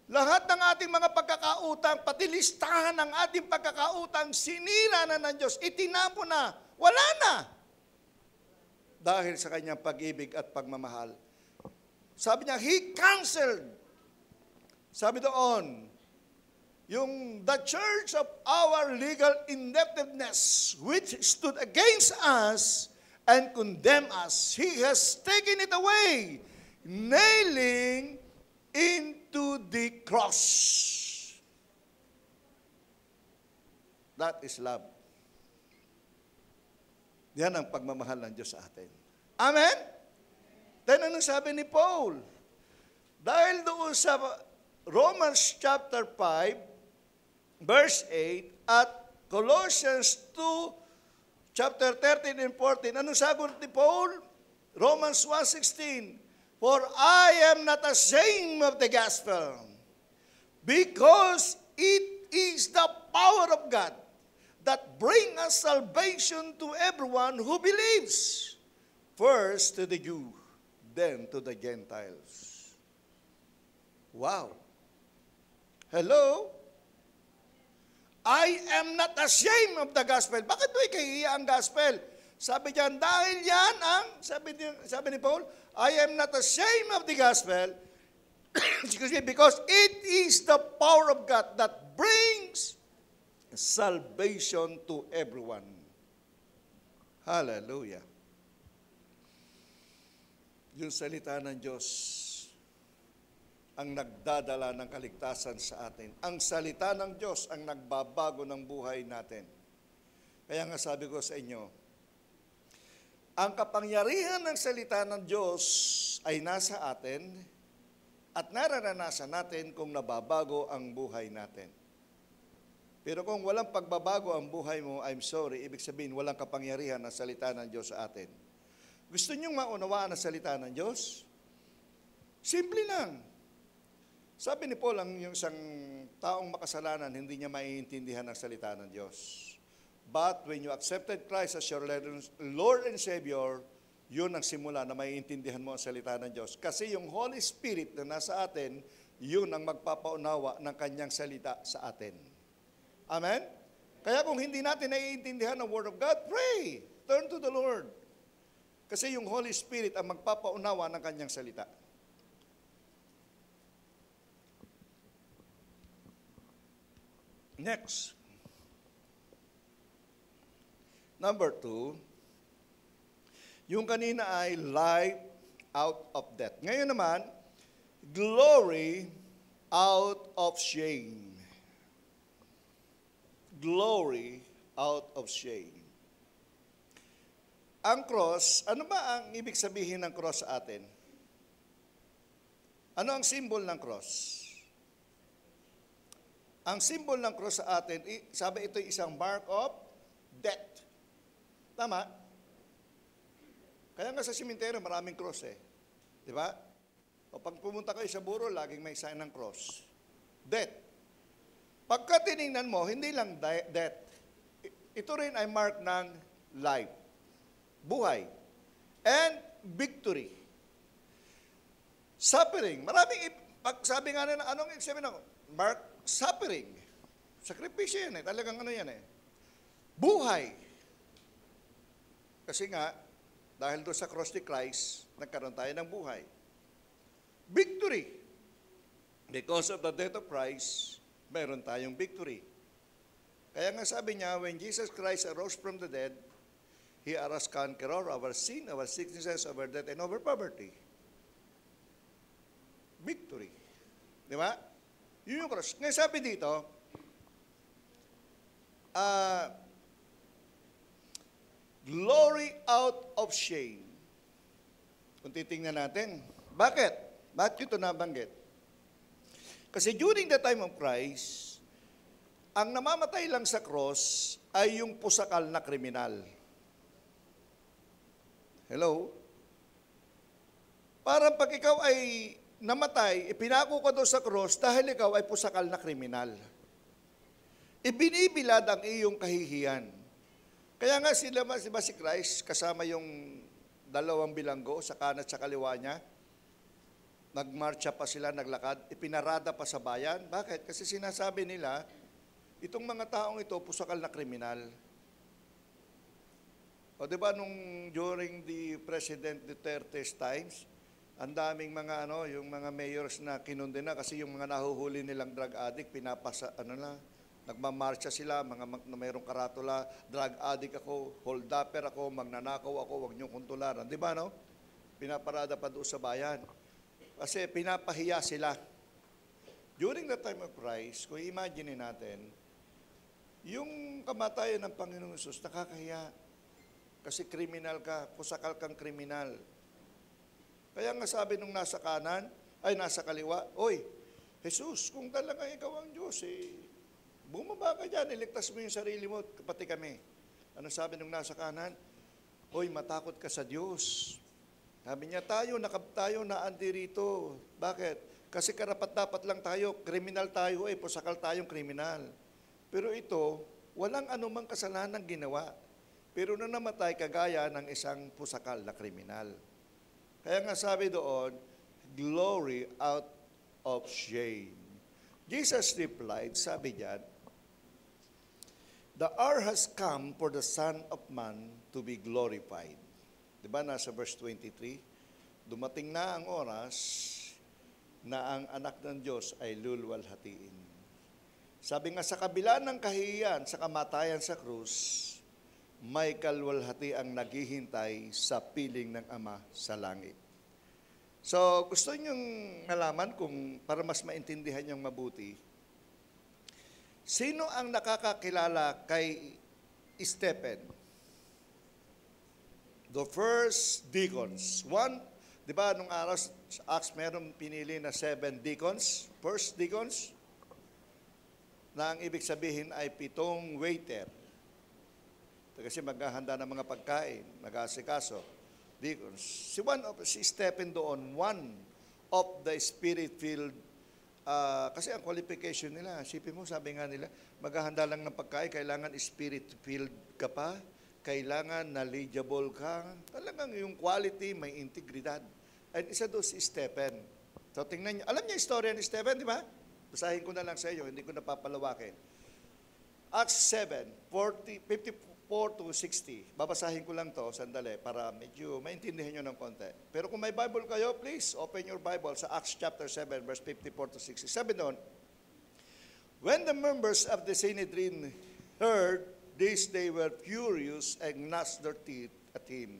Lahat ng ating mga pagkakautang, pati listahan ng ating pagkakautang, sinila na ng Diyos, itinapo na, wala na. Dahil sa kanyang pag-ibig at pagmamahal. Sabi niya, He canceled. Sabi doon, the charge of our legal indebtedness, which stood against us and condemned us, He has taken it away, nailing into the cross. That is love. Yan ang pagmamahal ng Diyos sa atin. Amen? Then anong sabi ni Paul? Dahil doon sa Romans chapter 5, verse 8, at Colossians 2, chapter 13 and 14, anong sagot ni Paul? Romans 1:16, For I am not ashamed of the gospel, because it is the power of God that brings us salvation to everyone who believes, first to the Jew, then to the Gentiles. Wow! Hello? I am not ashamed of the gospel. Bakit mo ikahiya ang gospel? Sabi diyan, dahil yan ang, sabi ni Paul, I am not ashamed of the gospel, because it is the power of God that brings salvation to everyone. Hallelujah. Yung salita ng Diyos ang nagdadala ng kaligtasan sa atin. Ang salita ng Diyos ang nagbabago ng buhay natin. Kaya nga sabi ko sa inyo, ang kapangyarihan ng salita ng Diyos ay nasa atin at nararanasan natin kung nababago ang buhay natin. Pero kung walang pagbabago ang buhay mo, I'm sorry, ibig sabihin walang kapangyarihan ng salita ng Diyos sa atin. Gusto niyong maunawaan ang salita ng Diyos? Simple lang. Sabi ni Paul, yung isang taong makasalanan, hindi niya maiintindihan ang salita ng Diyos. But when you accepted Christ as your Lord and Savior, yun ang simula na maiintindihan mo ang salita ng Diyos. Kasi yung Holy Spirit na nasa atin, yun ang magpapaunawa ng kanyang salita sa atin. Amen? Kaya kung hindi natin naiintindihan ang Word of God, pray. Turn to the Lord. Kasi yung Holy Spirit ang magpapaunawa ng kanyang salita. Next. Number 2, yung kanina ay life out of death. Ngayon naman, glory out of shame. Glory out of shame. Ang cross, ano ba ang ibig sabihin ng cross sa atin? Ano ang symbol ng cross? Ang symbol ng cross sa atin, sabi ito isang mark of death. Tama? Kaya nga sa simenteryo, maraming cross eh. Di ba? O pag pumunta kayo sa buro, laging may sign ng cross. Death. Pagka tinignan mo, hindi lang death. Ito rin ay mark ng life. Buhay. And victory. Suffering. Maraming, pag sabi nga nila, anong sabi ng mark? Suffering. Sakripisyo yan eh. Talagang ano yan eh. Buhay. Kasi nga, dahil doon sa cross ni Christ, nagkaroon tayo ng buhay. Victory. Because of the death of Christ, meron tayong victory. Kaya nga sabi niya, when Jesus Christ arose from the dead, He arose conqueror our sin, our sicknesses, our death, and our poverty. Victory. Di ba? Yun yung cross. Ngayon sabi dito, glory out of shame. Kung titingnan natin, bakit? Bakit ito nabanggit? Kasi during the time of Christ, ang namamatay lang sa cross ay yung pusakal na kriminal. Hello? Parang pag ikaw ay namatay, ipinako ka doon sa cross dahil ikaw ay pusakal na kriminal. Ibinibilad ang iyong kahihiyan. Kaya nga sila si Christ, kasama yung dalawang bilanggo sa kanan at sa kaliwa niya, nagmarcha pa sila, naglakad, ipinarada pa sa bayan. Bakit? Kasi sinasabi nila, itong mga taong ito, pusakal na kriminal. O diba nung during the President Duterte's times, ang daming mga yung mga mayors na kinundena kasi yung mga nahuhuli nilang drug addict, nagmamarcha sila, mayroong karatula, drug addict ako, hold-upper ako, magnanakaw ako, huwag niyong kuntularan. Di ba, no? Pinaparada pa doon sa bayan. Kasi pinapahiya sila. During the time of Christ, kung imagine natin, yung kamatayan ng Panginoong Hesus, nakakahiya. Kasi kriminal ka, pusakal kang kriminal. Kaya nga sabi nung nasa kanan, nasa kaliwa, oy, Jesus, kung talaga ikaw ang Diyos, bumaba ka dyan, iligtas mo yung sarili mo, pati kami. Ano sabi nung nasa kanan? Hoy, matakot ka sa Diyos. Sabi niya, tayo naandirito. Bakit? Kasi karapat-dapat lang tayo, kriminal tayo, pusakal tayong kriminal. Pero ito, walang anumang kasalanang ginawa. Pero na namatay kagaya ng isang pusakal na kriminal. Kaya nga sabi doon, glory out of shame. Jesus replied, sabi diyan, the hour has come for the Son of Man to be glorified. Diba nasa verse 23? Dumating na ang oras na ang anak ng Diyos ay luluwalhatiin. Sabi nga sa kabila ng kahihiyan sa kamatayan sa krus, may kalwalhati ang naghihintay sa piling ng Ama sa langit. So, gusto niyong nalaman kung para mas maintindihan niyong mabuti, sino ang nakakakilala kay Stephen? The first deacons. Di ba, nung araw sa Acts, meron pinili na 7 deacons. First deacons, na ang ibig sabihin ay 7 waiter. Kasi maghahanda ng mga pagkain, mag-aasikaso. deacons. Si Stephen doon, one of the spirit-filled, kasi ang qualification nila, sipin mo, sabi nga nila, maghahanda lang ng pagkain, kailangan spirit-filled ka pa, kailangan knowledgeable ka, talagang yung quality, may integridad. And isa doon si Stephen. So tingnan niyo, alam niyo yung istorya ni Stephen, di ba? Basahin ko na lang sa iyo, hindi ko napapalawakin. Acts 7, 54 to 60. Babasahin ko lang to sandali para medyo maintindihan nyo ng konti. Pero kung may Bible kayo, please open your Bible sa Acts chapter 7, verse 54 to 60. Sabi doon, when the members of the Sanhedrin heard this, they were furious and gnashed their teeth at him.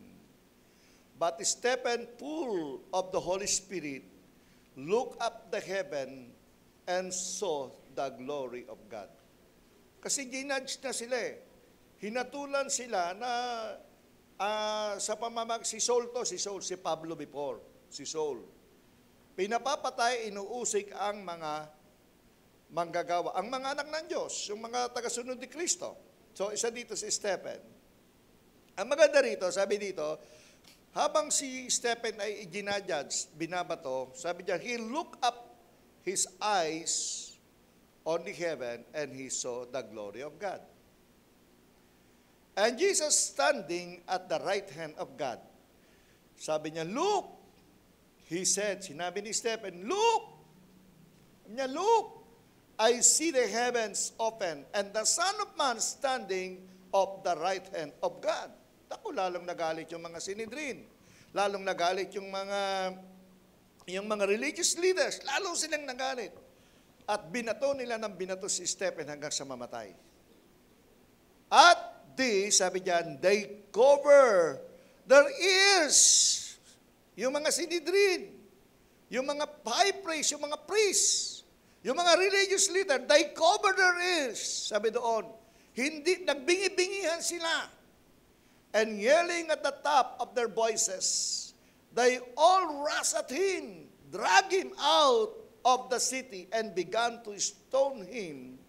But Stephen, full of the Holy Spirit, looked up the heaven and saw the glory of God. Kasi ginudge na sila eh. Hinatulan sila na sa si Saul, si Pablo before, si Saul. Pinapapatay, inuusig ang mga manggagawa, ang mga anak ng Diyos, yung mga tagasunod ni Kristo. So, isa dito si Stephen. Ang maganda rito, sabi dito, habang si Stephen ay ginajudge, binabato, sabi niya, he looked up his eyes on the heaven and he saw the glory of God. And Jesus standing at the right hand of God. Sabi niya, look! He said, sinabi ni Stephen, look! Sabi niya, look! I see the heavens open and the Son of Man standing of the right hand of God. Ako, lalong nagalit yung mga Sanhedrin. Lalong nagalit yung mga religious leaders. Lalong silang nagalit. At binato nila ng binato si Stephen hanggang sa mamatay. At sabi diyan, they cover their ears. Yung mga Sanhedrin, yung mga high priest, yung mga priests, yung mga religious leader, they cover their ears. Sabi doon, hindi, nagbingi-bingihan sila. And yelling at the top of their voices, they all rushed at him, drag him out of the city, and began to stone him.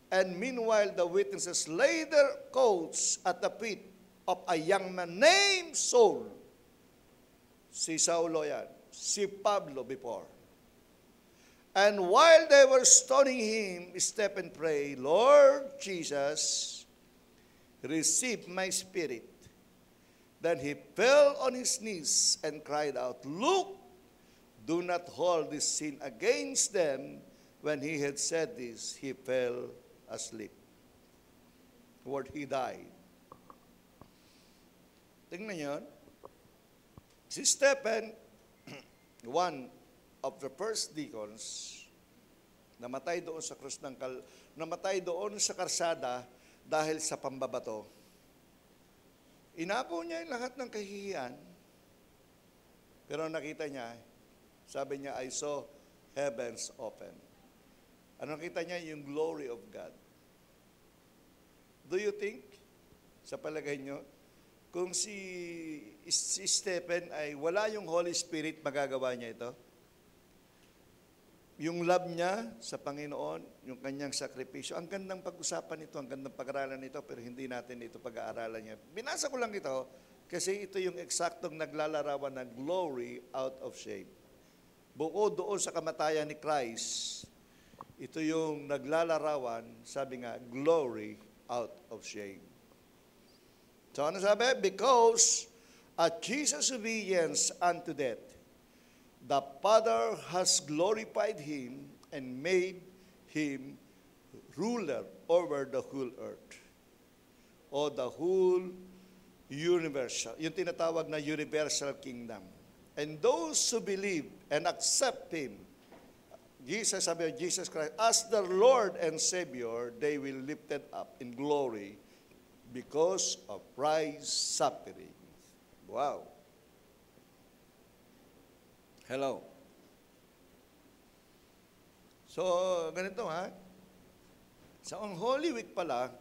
And meanwhile, the witnesses laid their coats at the feet of a young man named Saul. Si Saulo yan, si Pablo before. And while they were stoning him, Stephen prayed, Lord Jesus, receive my spirit. Then he fell on his knees and cried out, look, do not hold this sin against them. When he had said this, he fell asleep. Word, he died. Tingnan yun. Si Stephen, one of the first deacons, namatay doon sa krus namatay doon sa karsada dahil sa pambabato. Inako niya yung lahat ng kahihiyan. Pero nakita niya, sabi niya, I saw heavens open. Ano nakita niya? Yung glory of God. Do you think, sa palagay niyo, kung si Stephen ay wala yung Holy Spirit, magagawa niya ito? Yung love niya sa Panginoon, yung kanyang sakripisyo, ang gandang pag-usapan ito, ang gandang pag-aralan nito, pero hindi natin ito pag-aaralan niya. Binasa ko lang ito, kasi ito yung eksaktong naglalarawan ng glory out of shame. Bukod doon sa kamatayan ni Christ, ito yung naglalarawan, sabi nga, glory out of shame. So ano sabi? Because at Jesus' obedience unto death, the Father has glorified him and made him ruler over the whole earth, o the whole universal, yung tinatawag na universal kingdom. And those who believe and accept him, Jesus, sabi of Jesus Christ, as the Lord and Savior, they will lifted up in glory because of Christ's suffering. Wow. Hello. So, ganito ha. Sa ang Holy Week pala,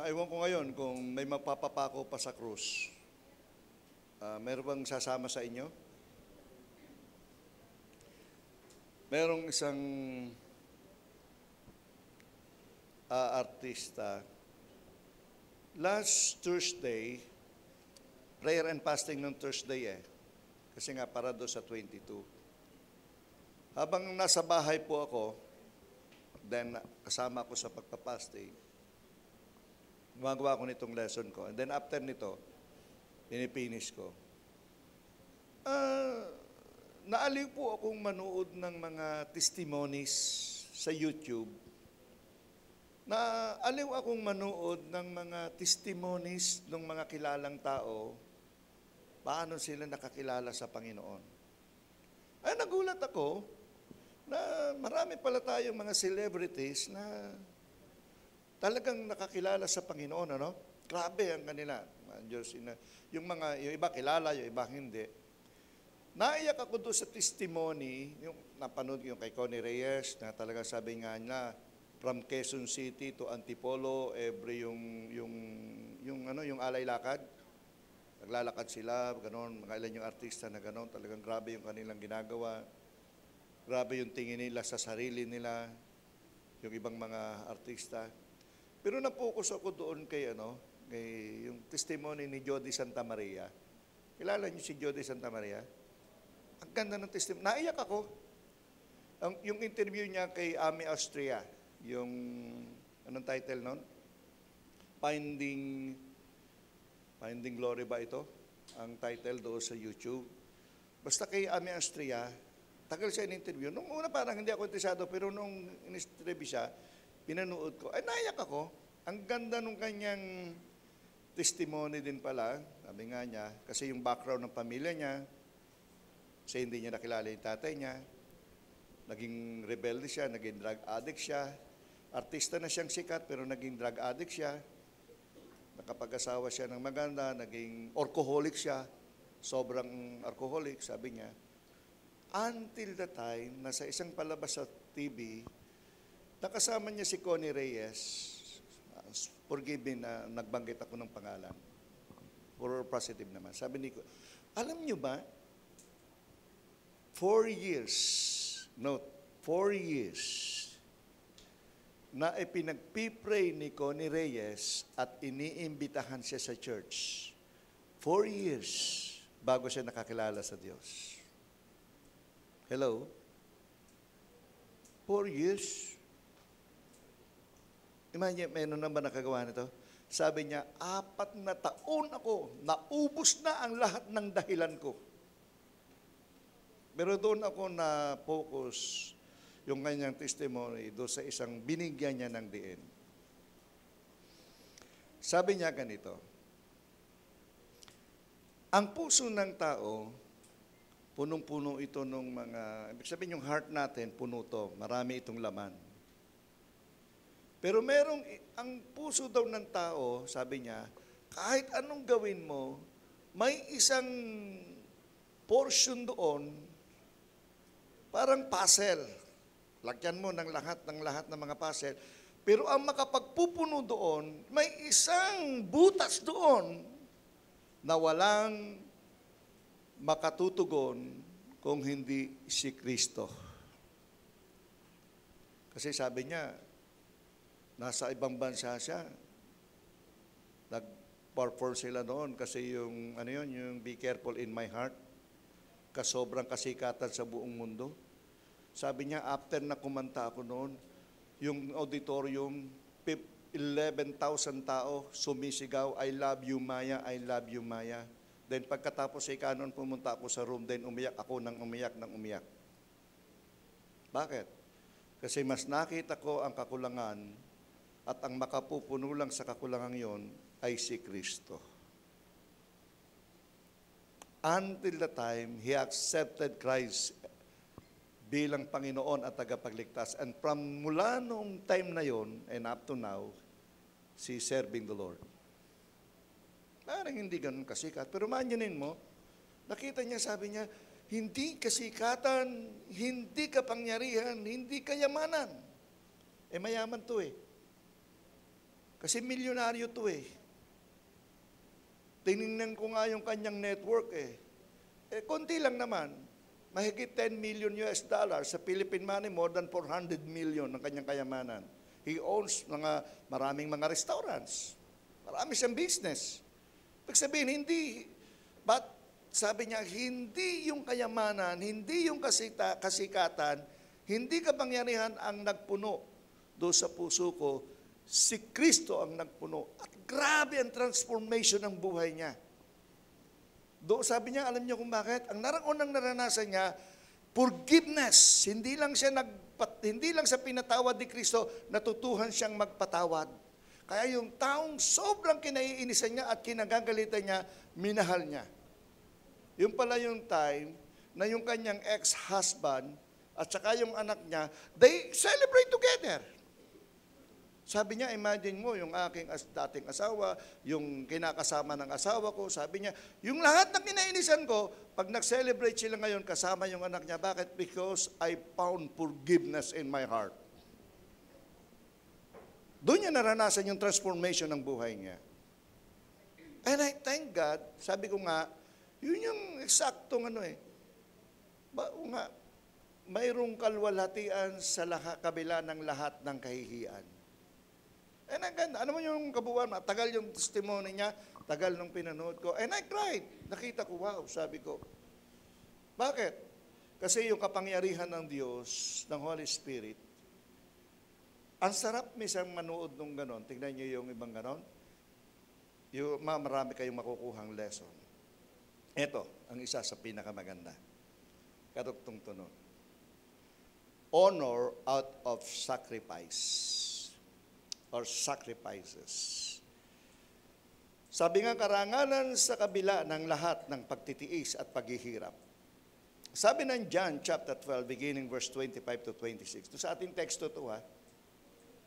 ewan ko ngayon kung may magpapapako pa sa krus. Meron bang sasama sa inyo? Merong isang artista. Last Thursday, prayer and fasting nung Thursday Kasi nga para doon sa 22. Habang nasa bahay po ako, then kasama ako sa pagpapasting, gumagawa ko nitong lesson ko. And then after nito, pinipinish ko. Naaliw po akong manood ng mga testimonies sa YouTube. Naaliw akong manood ng mga testimonies ng mga kilalang tao, paano sila nakakilala sa Panginoon. Ay, nagulat ako na marami pala tayong mga celebrities na talagang nakakilala sa Panginoon, ano? Grabe ang kanila. Yung iba kilala, yung iba hindi. Naiyak ako doon sa testimony, yung napanood yung kay Connie Reyes, na talagang sabi nga niya, from Quezon City to Antipolo, every yung alay lakad. Naglalakad sila, gano'n, mga ilan yung artista na gano'n, talagang grabe yung kanilang ginagawa. Grabe yung tingin nila sa sarili nila, yung ibang mga artista. Pero na-focus ako doon kay yung testimony ni Jody Santa Maria. Kilala niyo si Jody Santa Maria? Ang ganda ng testimony. Naiyak ako. Yung interview niya kay Ami Austria, yung, anong title nun? Finding Glory ba ito? Ang title doon sa YouTube. Basta kay Ami Austria, tagal siya in-interview. Nung una parang hindi ako interesado, pero nung in-interview siya, pinanood ko, ay naiyak ako. Ang ganda nung kanyang testimony din pala, sabi nga niya, kasi yung background ng pamilya niya, kasi hindi niya nakilala yung tatay niya, naging rebelde siya, naging drug addict siya, artista na siyang sikat, pero naging drug addict siya, nakapag-asawa siya ng maganda, naging alcoholic siya, sobrang alcoholic, sabi niya, until the time na sa isang palabas sa TV, nakasama niya si Connie Reyes, forgive me na nagbanggit ako ng pangalan, for positive naman. Sabi ni ko, alam niyo ba, 4 years na ipinagpipray ni Connie Reyes at iniimbitahan siya sa church. 4 years bago siya nakakilala sa Diyos. Hello? 4 years? Imagine, meron na ba nakagawa nito? Sabi niya, 4 na taon ako, naubos na ang lahat ng dahilan ko. Pero doon ako na-focus yung kanyang testimony doon sa isang binigyan niya ng diin. Sabi niya ganito, ang puso ng tao, punong-puno ito ng mga, ibig sabihin yung heart natin, puno to, marami itong laman. Pero ang puso daw ng tao, sabi niya, kahit anong gawin mo, may isang portion doon, parang puzzle. Lagyan mo ng lahat ng mga puzzle. Pero ang makapagpupuno doon, may isang butas doon na walang makatutugon kung hindi si Kristo. Kasi sabi niya, nasa ibang bansa siya. Nag-perform sila noon kasi yung Be Careful in My Heart, kasobrang kasikatan sa buong mundo. Sabi niya, after na kumanta ako noon, yung auditorium, 11,000 tao sumisigaw, I love you, Maya, I love you, Maya. Then pagkatapos ay kanon, pumunta ako sa room, then umiyak ako ng umiyak. Bakit? Kasi mas nakita ko ang kakulangan at ang makapupuno lang sa kakulangan yon ay si Kristo. Until the time he accepted Christ bilang Panginoon at tagapagligtas. And from mula noong time na yon and up to now, si serving the Lord. Parang hindi ganun kasikat. Pero manyanin mo, nakita niya, sabi niya, hindi kasikatan, hindi kapangyarihan, hindi kayamanan. Mayaman to Kasi milyonaryo to Tinignan ko nga yung kanyang network konti lang naman. Mahigit 10 million US dollars sa Philippine money, more than 400 million ang kanyang kayamanan. He owns maraming mga restaurants. Marami siyang business. Ibig sabihin, But sabi niya, hindi yung kayamanan, hindi yung kasikatan, hindi kapangyarihan ang nagpuno doon sa puso ko, si Kristo ang nagpuno. At grabe ang transformation ng buhay niya. Doon sabi niya, alam niyo kung bakit? Ang unang naranasan niya, forgiveness. Hindi lang sa pinatawad ni Kristo, natutuhan siyang magpatawad. Kaya yung taong sobrang kinaiinisan niya at kinagagalitan niya, minahal niya. Yung pala yung time na yung kanyang ex-husband at saka yung anak niya, they celebrate together. Sabi niya, imagine mo, yung aking dating asawa, yung kinakasama ng asawa ko, sabi niya, yung lahat ng kinainisan ko, pag nag-celebrate sila ngayon, kasama yung anak niya. Bakit? Because I found forgiveness in my heart. Doon niya naranasan yung transformation ng buhay niya. And I thank God, sabi ko nga, yun yung eksaktong mayroong kalwalhatian sa kabila ng lahat ng kahihiyan. And again, ano mo yung kabuuan, tagal yung testimony niya, tagal nung pinanood ko, and I cried. Nakita ko, wow, sabi ko. Bakit? Kasi yung kapangyarihan ng Diyos, ng Holy Spirit, ang sarap misang manood nung ganon. Tingnan niyo yung ibang ganon. Marami kayong makukuhang lesson. Ito, ang isa sa pinakamaganda. Karugtong tunog. Honor out of sacrifice or sacrifices. Sabi nga, karangalan sa kabila ng lahat ng pagtitiis at paghihirap. Sabi ng John chapter 12, beginning verse 25 to 26. Ito sa ating teksto to ha.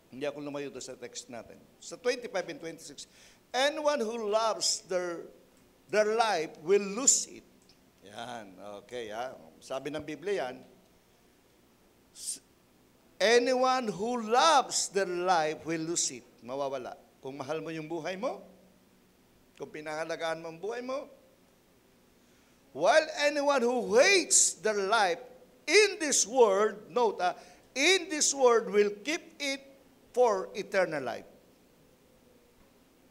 Hindi ako lumayo doon sa text natin. Sa 25 and 26. Anyone who loves their life will lose it. Yan, okay ha. Sabi ng Biblia yan, anyone who loves their life will lose it. Mawawala. Kung mahal mo yung buhay mo, kung pinahalagaan mo ang buhay mo, while anyone who hates their life in this world, note, in this world will keep it for eternal life.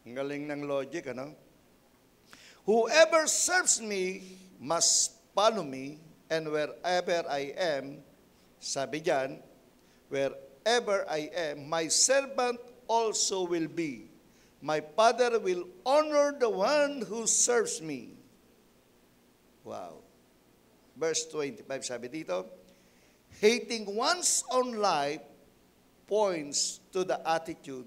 Ang galing ng logic, ano? Whoever serves me must follow me, and wherever I am, sabi diyan, wherever I am, my servant also will be. My Father will honor the one who serves me. Wow. Verse 25, sabi dito, hating one's own life points to the attitude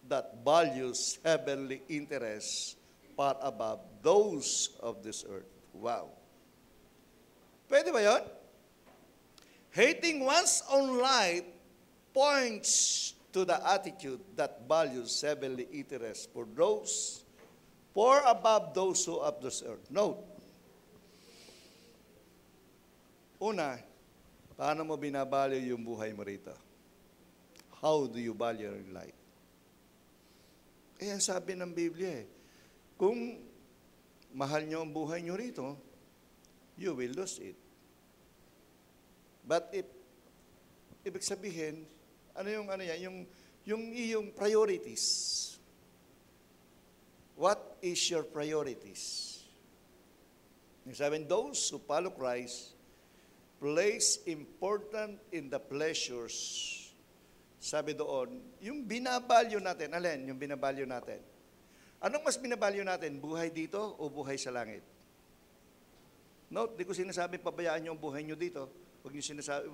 that values heavenly interests far above those of this earth. Wow. Pwede ba yun? Hating one's own life points to the attitude that values heavenly interests for those far above those who of this earth. Note, una, paano mo binavalue yung buhay mo rito? How do you value your life? Kaya sabi ng Biblia kung mahal nyo ang buhay nyo rito, you will lose it. But if ibig sabihin, yung iyong priorities. What is your priorities? Sabi, those who follow Christ place important in the pleasures. Sabi doon, yung binabalyo natin, alin yung binabalyo natin? Anong mas binabalyo natin? Buhay dito o buhay sa langit? Note, di ko sinasabing pabayaan nyo ang buhay nyo dito. Huwag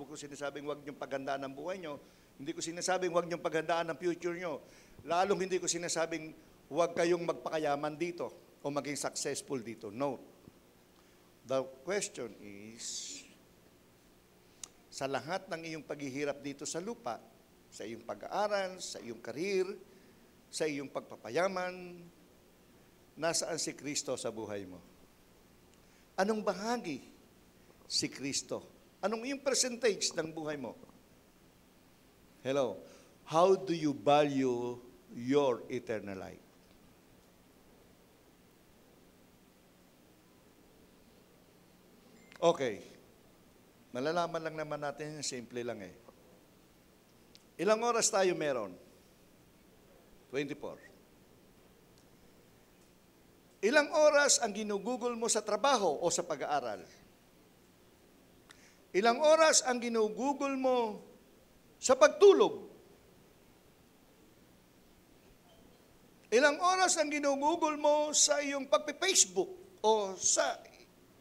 ko sinasabing huwag nyo paghandaan ang buhay nyo. Hindi ko sinasabing huwag nyo paghandaan ang future nyo. Lalong hindi ko sinasabing huwag kayong magpakayaman dito o maging successful dito. No. The question is, sa lahat ng iyong paghihirap dito sa lupa, sa iyong pag-aaral, sa iyong karir, sa iyong pagpapayaman, nasaan si Kristo sa buhay mo? Anong bahagi si Kristo? Anong yung percentage ng buhay mo? Hello. How do you value your eternal life? Okay. Malalaman lang naman natin, simple lang eh. Ilang oras tayo meron? 24. Ilang oras ang ginugugol mo sa trabaho o sa pag-aaral? Ilang oras ang ginugugol mo sa pagtulog? Ilang oras ang ginugugol mo sa iyong pagpe-Facebook o sa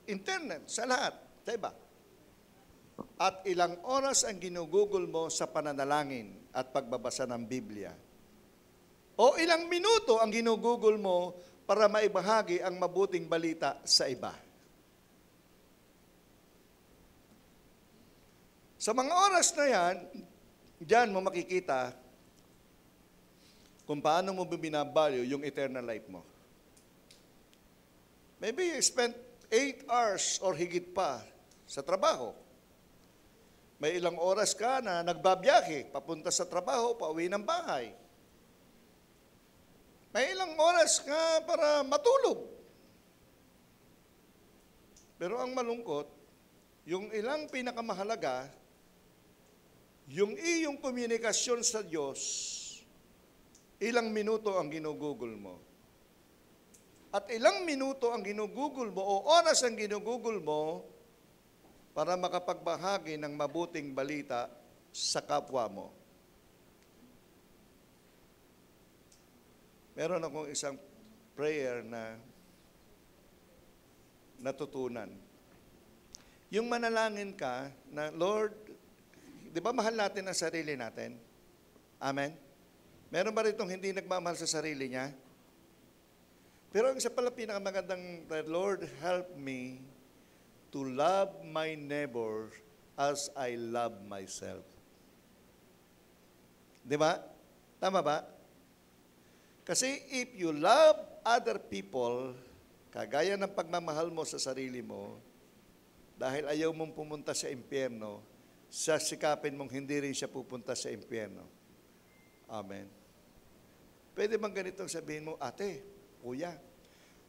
internet, sa lahat, sa iba? At ilang oras ang ginugugol mo sa pananalangin at pagbabasa ng Biblia? O ilang minuto ang ginugugol mo para maibahagi ang mabuting balita sa iba? Sa mga oras na yan, diyan mo makikita kung paano mo binavalue yung eternal life mo. Maybe you spent 8 hours or higit pa sa trabaho. May ilang oras ka na nagbabiyahe, papunta sa trabaho, pauwi ng bahay. May ilang oras ka para matulog. Pero ang malungkot, yung ilang pinakamahalaga, yung iyong komunikasyon sa Diyos, ilang minuto ang ginugugol mo. At ilang minuto ang ginugugol mo o oras ang ginugugol mo para makapagbahagi ng mabuting balita sa kapwa mo. Meron akong isang prayer na natutunan. Yung manalangin ka na, Lord, di ba mahal natin ang sarili natin? Amen? Meron ba ritong hindi nagmamahal sa sarili niya? Pero ang isa pala pinakamagandang, Lord, help me to love my neighbor as I love myself. Di ba? Tama ba? Kasi if you love other people, kagaya ng pagmamahal mo sa sarili mo, dahil ayaw mong pumunta sa impyerno, sasikapin mong hindi rin siya pupunta sa impyerno. Amen. Pwede bang ganitong sabihin mo, ate, kuya,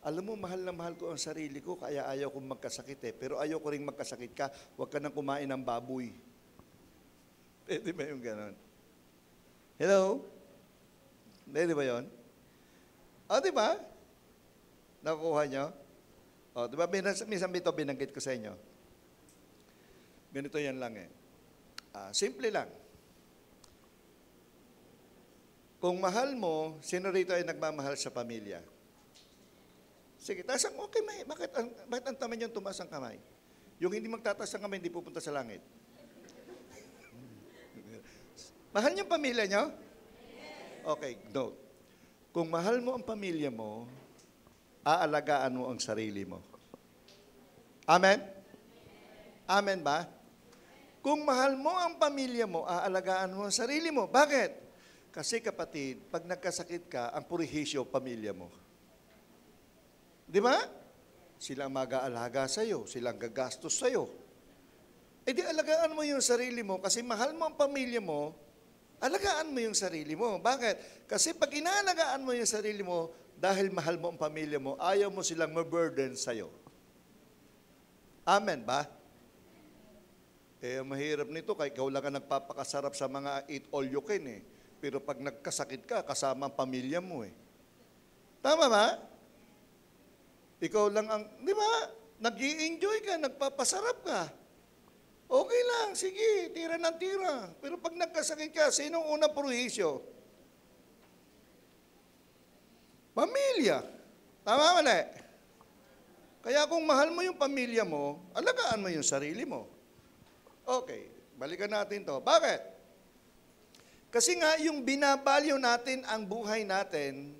alam mo, mahal na mahal ko ang sarili ko, kaya ayaw kong magkasakit eh. Pero ayaw ko rin magkasakit ka, huwag ka nang kumain ng baboy. Pwede ba yung ganon? Hello? Pwede ba yun? O, di ba? Nakukuha nyo? O, di ba, minsan ito binanggit ko sa inyo. Ganito yan lang eh. Simple lang. Kung mahal mo, sino rito ay nagmamahal sa pamilya? Sige, taas ang, okay, bakit ang taman yung tumaas ang kamay? Yung hindi magtataas ang kamay, hindi pupunta sa langit. Mahal niyo ang pamilya niyo? Okay, note. Kung mahal mo ang pamilya mo, aalagaan mo ang sarili mo. Amen? Amen ba? Kung mahal mo ang pamilya mo, aalagaan mo ang sarili mo. Bakit? Kasi kapatid, pag nagkasakit ka, ang purihisyo, pamilya mo. Di ba? Sila ang mag-aalaga sa'yo, sila ang gagastos sa'yo. E di alagaan mo yung sarili mo kasi mahal mo ang pamilya mo, alagaan mo yung sarili mo. Bakit? Kasi pag inaalagaan mo yung sarili mo, dahil mahal mo ang pamilya mo, ayaw mo silang ma-burden sa'yo. Amen ba? Eh, mahirap nito, kaya ikaw lang ang nagpapakasarap sa mga eat all you can eh. Pero pag nagkasakit ka, kasama ang pamilya mo eh. Tama ba? Ikaw lang ang, di ba? Nag-i-enjoy ka, nagpapasarap ka. Okay lang, sige, tira ng tira. Pero pag nagkasakit ka, sinong unang pruhisyo? Pamilya. Tama ba? Kaya kung mahal mo yung pamilya mo, alagaan mo yung sarili mo. Okay, balikan natin to. Bakit? Kasi nga, yung binabalyo natin ang buhay natin,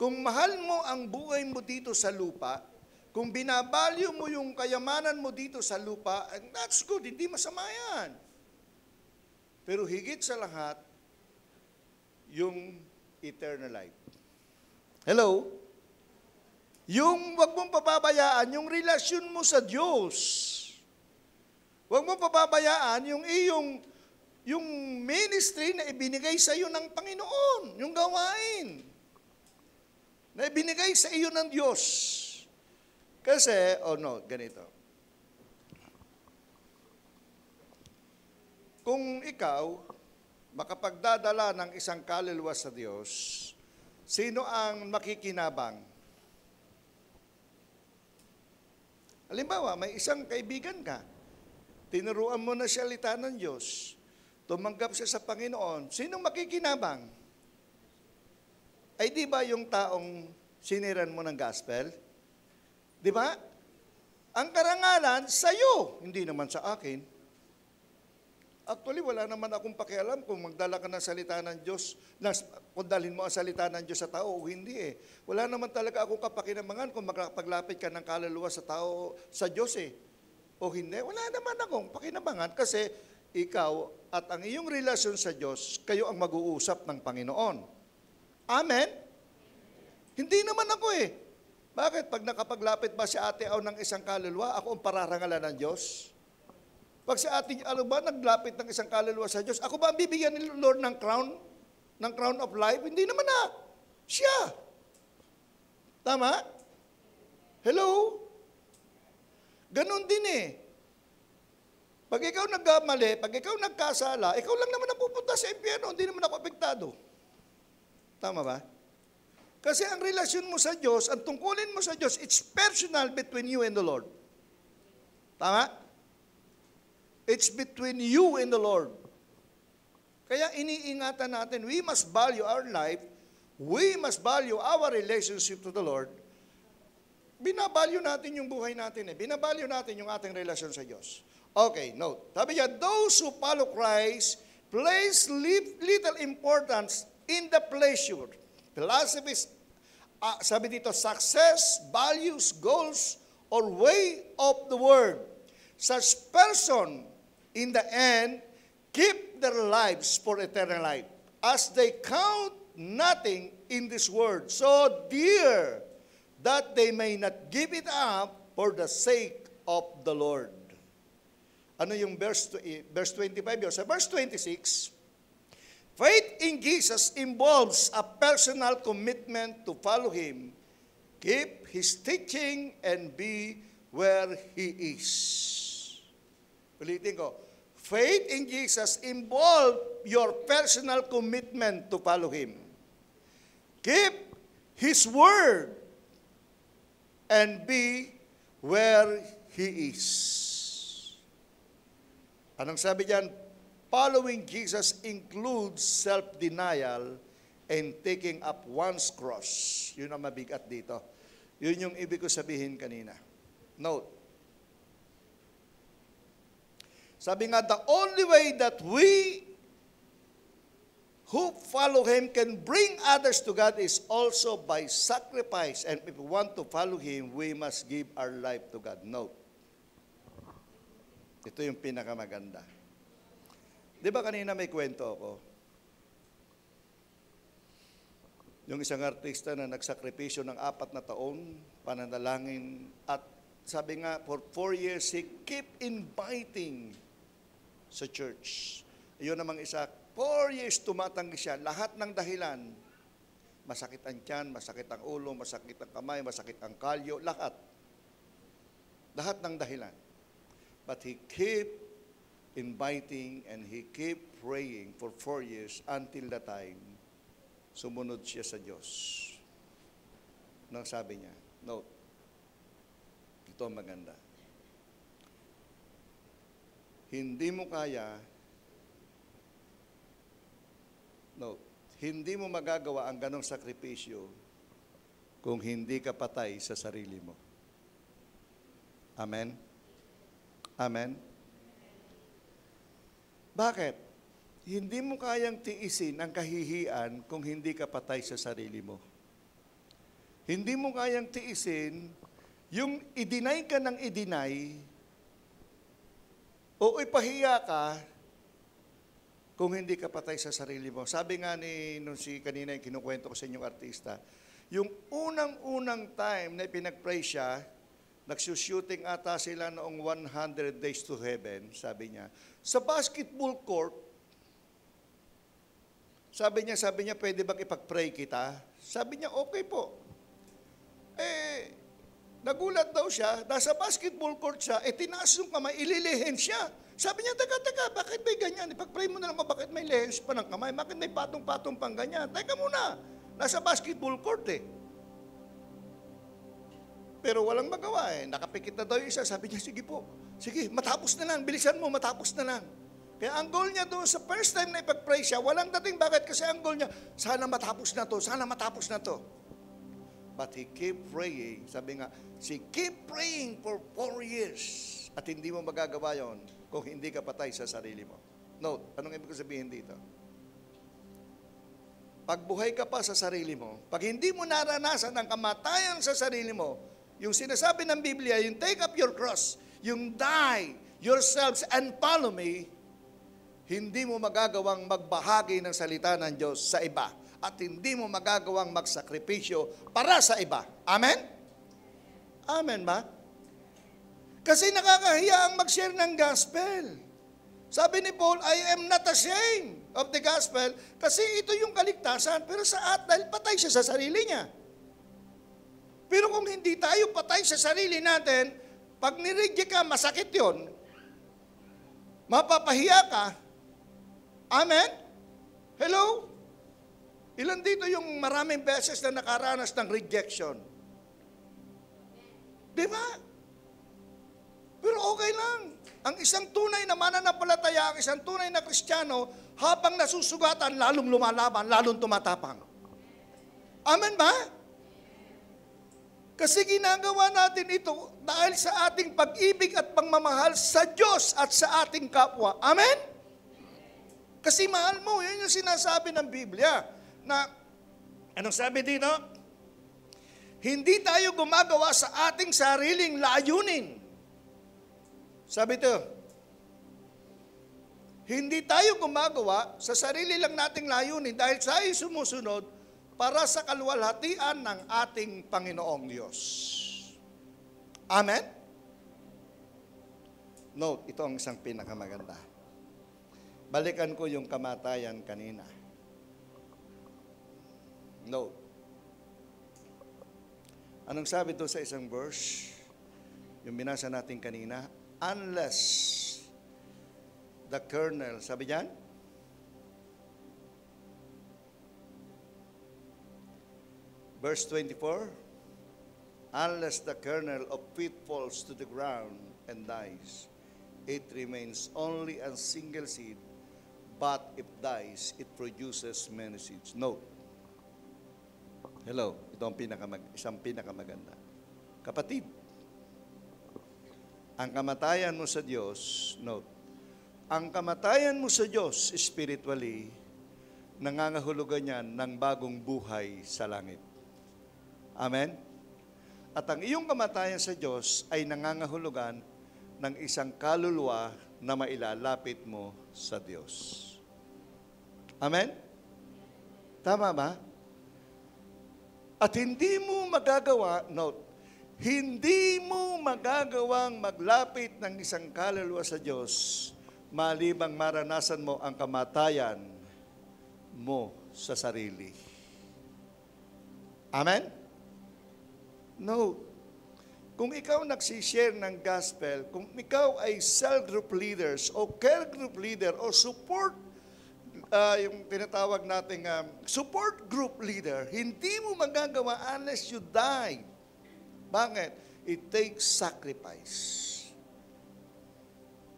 kung mahal mo ang buhay mo dito sa lupa, kung binabalyo mo yung kayamanan mo dito sa lupa, that's good, hindi masama yan. Pero higit sa lahat, yung eternal life. Hello? Yung wag mong pababayaan, yung relasyon mo sa Diyos. Wag mong pababayaan yung ministry na ibinigay sa iyo ng Panginoon, yung gawain na ibinigay sa iyo ng Diyos. Kasi, ganito. Kung ikaw makapagdadala ng isang kaluluwa sa Diyos, sino ang makikinabang? Halimbawa, may isang kaibigan ka, tinuruan mo na siya salita ng Diyos, tumanggap siya sa Panginoon, sinong makikinabang? Ay di ba yung taong siniran mo ng gospel? Di ba? Ang karangalan, sa'yo, hindi naman sa akin. Actually, wala naman akong pakialam kung magdala ka ng salita ng Diyos, kung dalhin mo ang salita ng Diyos sa tao o hindi eh. Wala naman talaga akong kapakinabangan kung magpaglapit ka ng kaluluwa sa tao, sa Diyos eh. O hindi, wala naman akong pakinabangan kasi ikaw at ang iyong relasyon sa Diyos, kayo ang mag-uusap ng Panginoon. Amen? Hindi naman ako eh. Bakit? Pag nakapaglapit ba si Ate Aw ng isang kaluluwa, ako ang pararangalan ng Diyos? Pag si Ate Aw ba naglapit ng isang kaluluwa sa Diyos, ako ba ang bibigyan ni Lord ng crown of life? Hindi naman na. Siya. Tama? Hello? Ganon din eh. Pag ikaw nagkamali, pag ikaw nagkasala, ikaw lang naman ang pupunta sa impyerno, hindi naman ako apektado. Tama ba? Kasi ang relasyon mo sa Diyos, ang tungkulin mo sa Diyos, it's personal between you and the Lord. Tama? It's between you and the Lord. Kaya iniingatan natin, we must value our life, we must value our relationship to the Lord. Binavalue natin yung buhay natin eh. Binavalue natin yung ating relasyon sa Diyos. Okay, note. Sabi niya, those who follow Christ place little importance in the pleasure. Philosophies, sabi dito, success, values, goals, or way of the world. Such person, in the end, keep their lives for eternal life, as they count nothing in this world, so dear that they may not give it up for the sake of the Lord. Ano yung verse 25 yun? Sa verse 26, faith in Jesus involves a personal commitment to follow Him, keep His teaching, and be where He is. Ulitin ko, faith in Jesus involves your personal commitment to follow Him. Keep His word and be where He is. Anong sabi diyan? Following Jesus includes self-denial and taking up one's cross. Yun ang mabigat dito. Yun yung ibig ko sabihin kanina. Note. Sabi nga, the only way that we who follow Him can bring others to God is also by sacrifice. And if we want to follow Him, we must give our life to God. Note. Ito yung pinakamaganda. Di ba kanina may kwento ako? Yung isang artista na nagsakripisyo ng 4 na taon, pananalangin, at sabi nga, for 4 years, he keep inviting sa church. Iyon namang isa, 4 years tumatanggi siya, lahat ng dahilan, masakit ang tiyan, masakit ang ulo, masakit ang kamay, masakit ang kalyo, lahat. Lahat ng dahilan. But he keep inviting and he keep praying for 4 years until the time sumunod siya sa Diyos. Nang sabi niya, note, ito ang maganda. Hindi mo kaya, hindi mo magagawa ang ganong sakripisyo kung hindi ka patay sa sarili mo. Amen? Amen? Bakit? Hindi mo kayang tiisin ang kahihiyan kung hindi ka patay sa sarili mo. Hindi mo kayang tiisin yung i-deny ka ng i-deny o ipahiya ka kung hindi ka patay sa sarili mo. Sabi nga nung kanina yung kinukwento ko sa inyong artista, yung unang-unang time na pinag-pray siya, nagsushooting ata sila noong 100 Days to Heaven, sabi niya, sa basketball court, sabi niya, pwede bang ipag-pray kita? Sabi niya, okay po. Nagulat daw siya, nasa basketball court siya, tinaas yung kamay, ililihin siya. Sabi niya, teka, bakit may ganyan? Ipag-pray mo na lang ko, bakit may lihens pa ng kamay? Bakit may patong-patong pang ganyan? Teka muna, nasa basketball court Pero walang magawa eh. Nakapikit na daw yung isa. Sabi niya, sige po. Sige, matapos na lang. Bilisan mo, matapos na lang. Kaya ang goal niya doon sa first time na ipag-pray siya, walang dating. Bakit? Kasi ang goal niya, sana matapos na to, sana matapos na to. But he keep praying. Sabi nga, keep praying for 4 years. At hindi mo magagawa yon kung hindi ka patay sa sarili mo. Note, anong ibig sabihin dito? Pagbuhay ka pa sa sarili mo, pag hindi mo naranasan ang kamatayan sa sarili mo, yung sinasabi ng Biblia, yung take up your cross, yung die yourselves and follow me, hindi mo magagawang magbahagi ng salita ng Diyos sa iba. At hindi mo magagawang magsakripisyo para sa iba. Amen? Amen ba? Kasi nakakahiya ang mag-share ng gospel. Sabi ni Paul, I am not ashamed of the gospel kasi ito yung kaligtasan. Pero dahil patay siya sa sarili niya. Pero kung hindi tayo patay sa sarili natin, pag nireject ka, masakit yon. Mapapahiya ka. Amen? Hello? Ilan dito yung maraming beses na nakaranas ng rejection? Di ba? Pero okay lang. Ang isang tunay na mananampalataya, ang isang tunay na Kristiyano, habang nasusugatan, lalong lumalaban, lalong tumatapang. Amen ba? Kasi ginagawa natin ito dahil sa ating pag-ibig at pagmamahal sa Diyos at sa ating kapwa. Amen? Kasi mahal mo, yan yung sinasabi ng Biblia. Na, anong sabi dito? Hindi tayo gumagawa sa ating sariling layunin. Sabi ito, hindi tayo gumagawa sa sarili lang nating layunin dahil tayo sumusunod para sa kaluwalhatian ng ating Panginoong Diyos. Amen? Note, ito ang isang pinakamaganda. Balikan ko yung kamatayan kanina. Note. Anong sabi doon sa isang verse? Yung binasa natin kanina, unless the kernel, sabi diyan? Verse 24, unless the kernel of wheat falls to the ground and dies, it remains only a single seed, but if dies, it produces many seeds. Note. Hello, ito ang isang pinakamaganda. Kapatid, ang kamatayan mo sa Diyos, note, ang kamatayan mo sa Diyos spiritually, nangangahulugan yan ng bagong buhay sa langit. Amen? At ang iyong kamatayan sa Diyos ay nangangahulugan ng isang kaluluwa na mailalapit mo sa Diyos. Amen? Tama ba? At hindi mo magagawa, note, hindi mo magagawang maglapit ng isang kaluluwa sa Diyos malibang maranasan mo ang kamatayan mo sa sarili. Amen? No. Kung ikaw nagsishare ng gospel, kung ikaw ay cell group leaders o care group leader o support, yung tinatawag nating support group leader, hindi mo magagawa unless you die. Bakit? It takes sacrifice.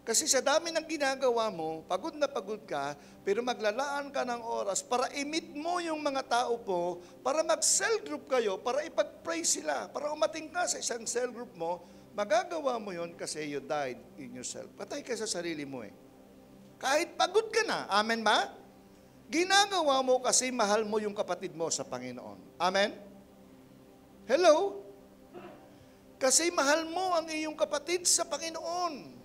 Kasi sa dami ng ginagawa mo, pagod na pagod ka, pero maglalaan ka ng oras para i-meet mo yung mga tao po, para mag-cell group kayo, para ipag-pray sila, para umating ka sa isang cell group mo, magagawa mo yun kasi you died in yourself. Patay ka sa sarili mo eh. Kahit pagod ka na, amen ba? Ginagawa mo kasi mahal mo yung kapatid mo sa Panginoon. Amen? Hello? Kasi mahal mo ang iyong kapatid sa Panginoon.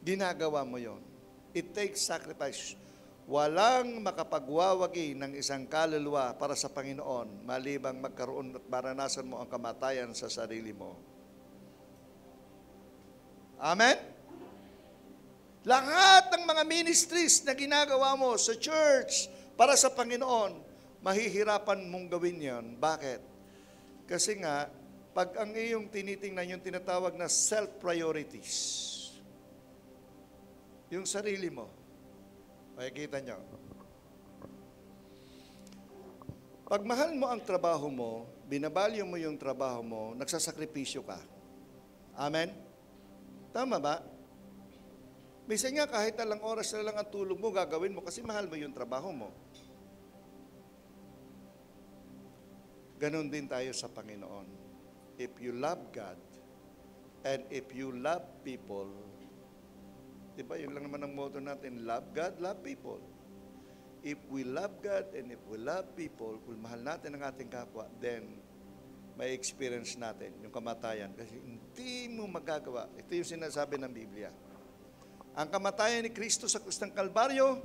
Ginagawa mo yon. It takes sacrifice. Walang makapagwawagi ng isang kaluluwa para sa Panginoon malibang magkaroon at maranasan mo ang kamatayan sa sarili mo. Amen? Lahat ng mga ministries na ginagawa mo sa church para sa Panginoon, mahihirapan mong gawin yon. Bakit? Kasi nga, pag ang iyong tinitingnan yung tinatawag na self-priorities, yung sarili mo. Makikita nyo. Pag mahal mo ang trabaho mo, binabalyo mo yung trabaho mo, nagsasakripisyo ka. Amen? Tama ba? Minsan nga kahit talang oras na lang ang tulog mo, gagawin mo kasi mahal mo yung trabaho mo. Ganon din tayo sa Panginoon. If you love God, and if you love people, di ba, yun lang naman ang motto natin, love God, love people. If we love God and if we love people, kung mahal natin ang ating kapwa, then may experience natin yung kamatayan. Kasi hindi mo magagawa. Ito yung sinasabi ng Biblia. Ang kamatayan ni Kristo sa krus ng Kalbaryo,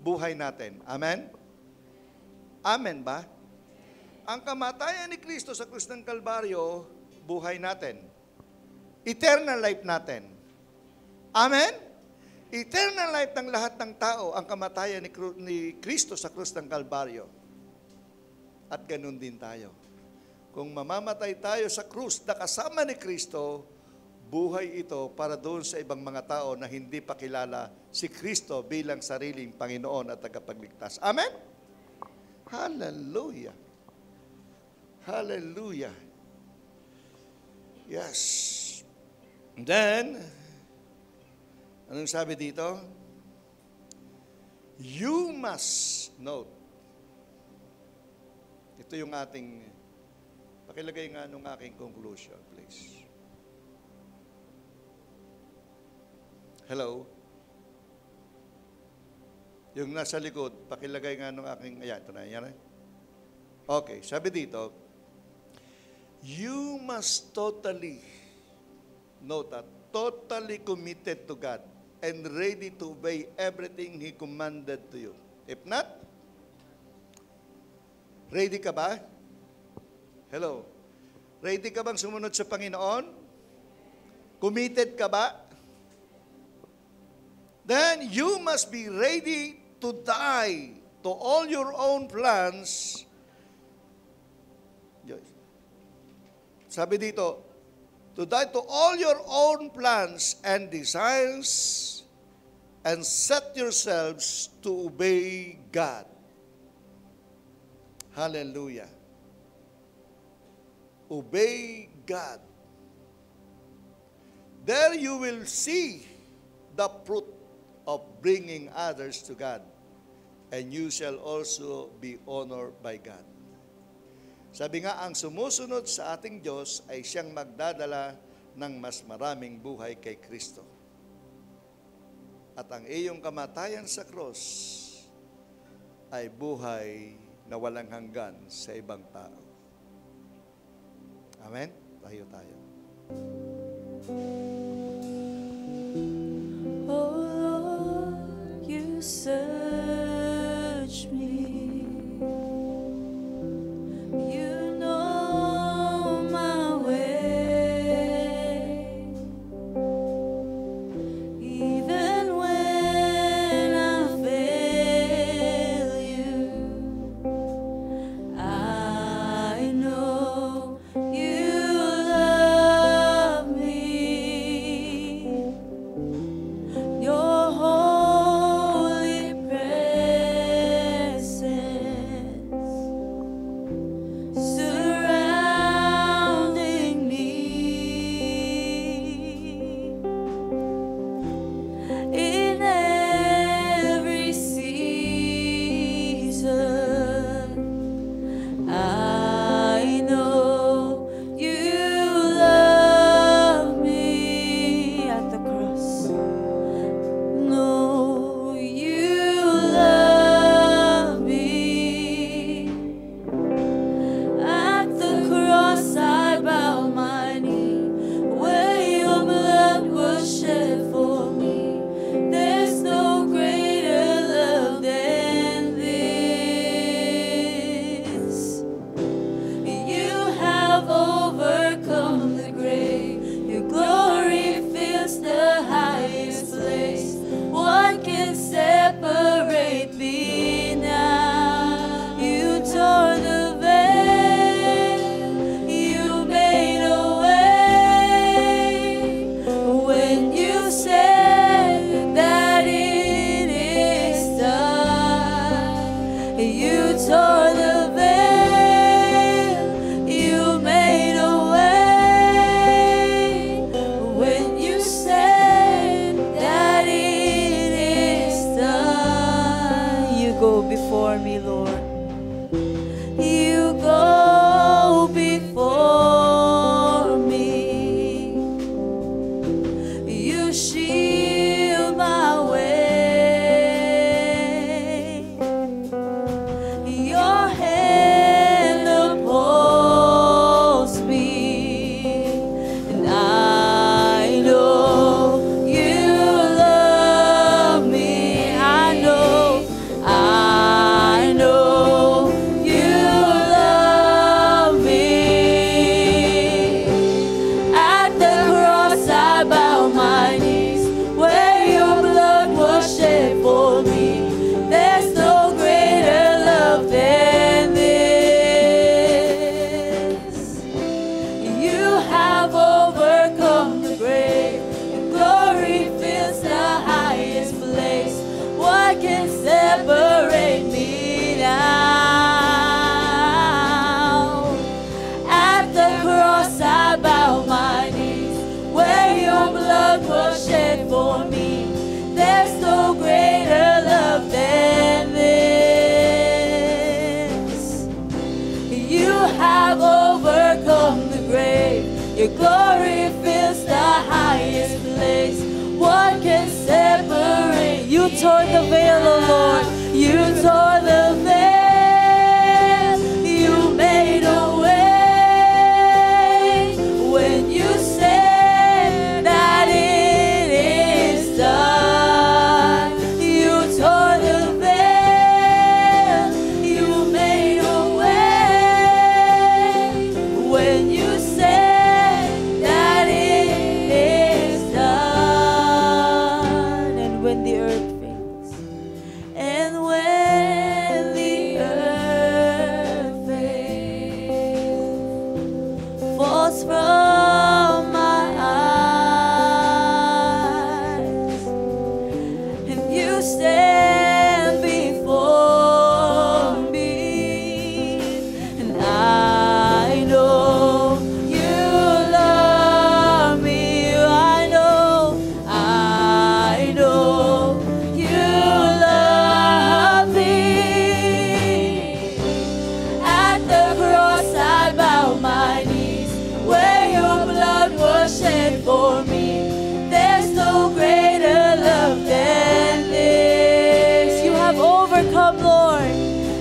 buhay natin. Amen? Amen ba? Ang kamatayan ni Kristo sa krus ng Kalbaryo, buhay natin. Eternal life natin. Amen? Eternal life ng lahat ng tao, ang kamatayan ni Kristo sa krus ng Kalbaryo. At ganun din tayo. Kung mamamatay tayo sa krus na kasama ni Kristo, buhay ito para doon sa ibang mga tao na hindi pa kilala si Kristo bilang sariling Panginoon at tagapagligtas. Amen? Hallelujah. Hallelujah. Yes. And then, anong sabi dito? You must note. Ito yung ating, pakilagay nga nung aking conclusion, please. Hello? Yung nasa likod, pakilagay nga nung aking, ayan, ito na, yan. Okay, sabi dito, you must totally, note that, totally committed to God and ready to obey everything He commanded to you. If not, ready ka ba? Hello? Ready ka bang sumunod sa Panginoon? Committed ka ba? Then you must be ready to die to all your own plans. Sabi dito, to die to all your own plans and desires and set yourselves to obey God. Hallelujah. Obey God. There you will see the fruit of bringing others to God, and you shall also be honored by God. Sabi nga, ang sumusunod sa ating Diyos ay siyang magdadala ng mas maraming buhay kay Kristo. At ang iyong kamatayan sa cross ay buhay na walang hanggan sa ibang tao. Amen? Tayo. Oh Lord, you search me. You know my way. Even when I fail you, I know you love me. Your Holy tore the veil, oh Lord. You tore the veil. You made a way when you said that it is done. You tore the veil. You made a way when you said that it is done. And when the earth fails, and when the earth fails, falls from my eyes, and you stand before me, and I know you love me. I know you love me. At the cross I bow my knees, where your blood was shed for me. There's no greater love than this. You have overcome, Lord.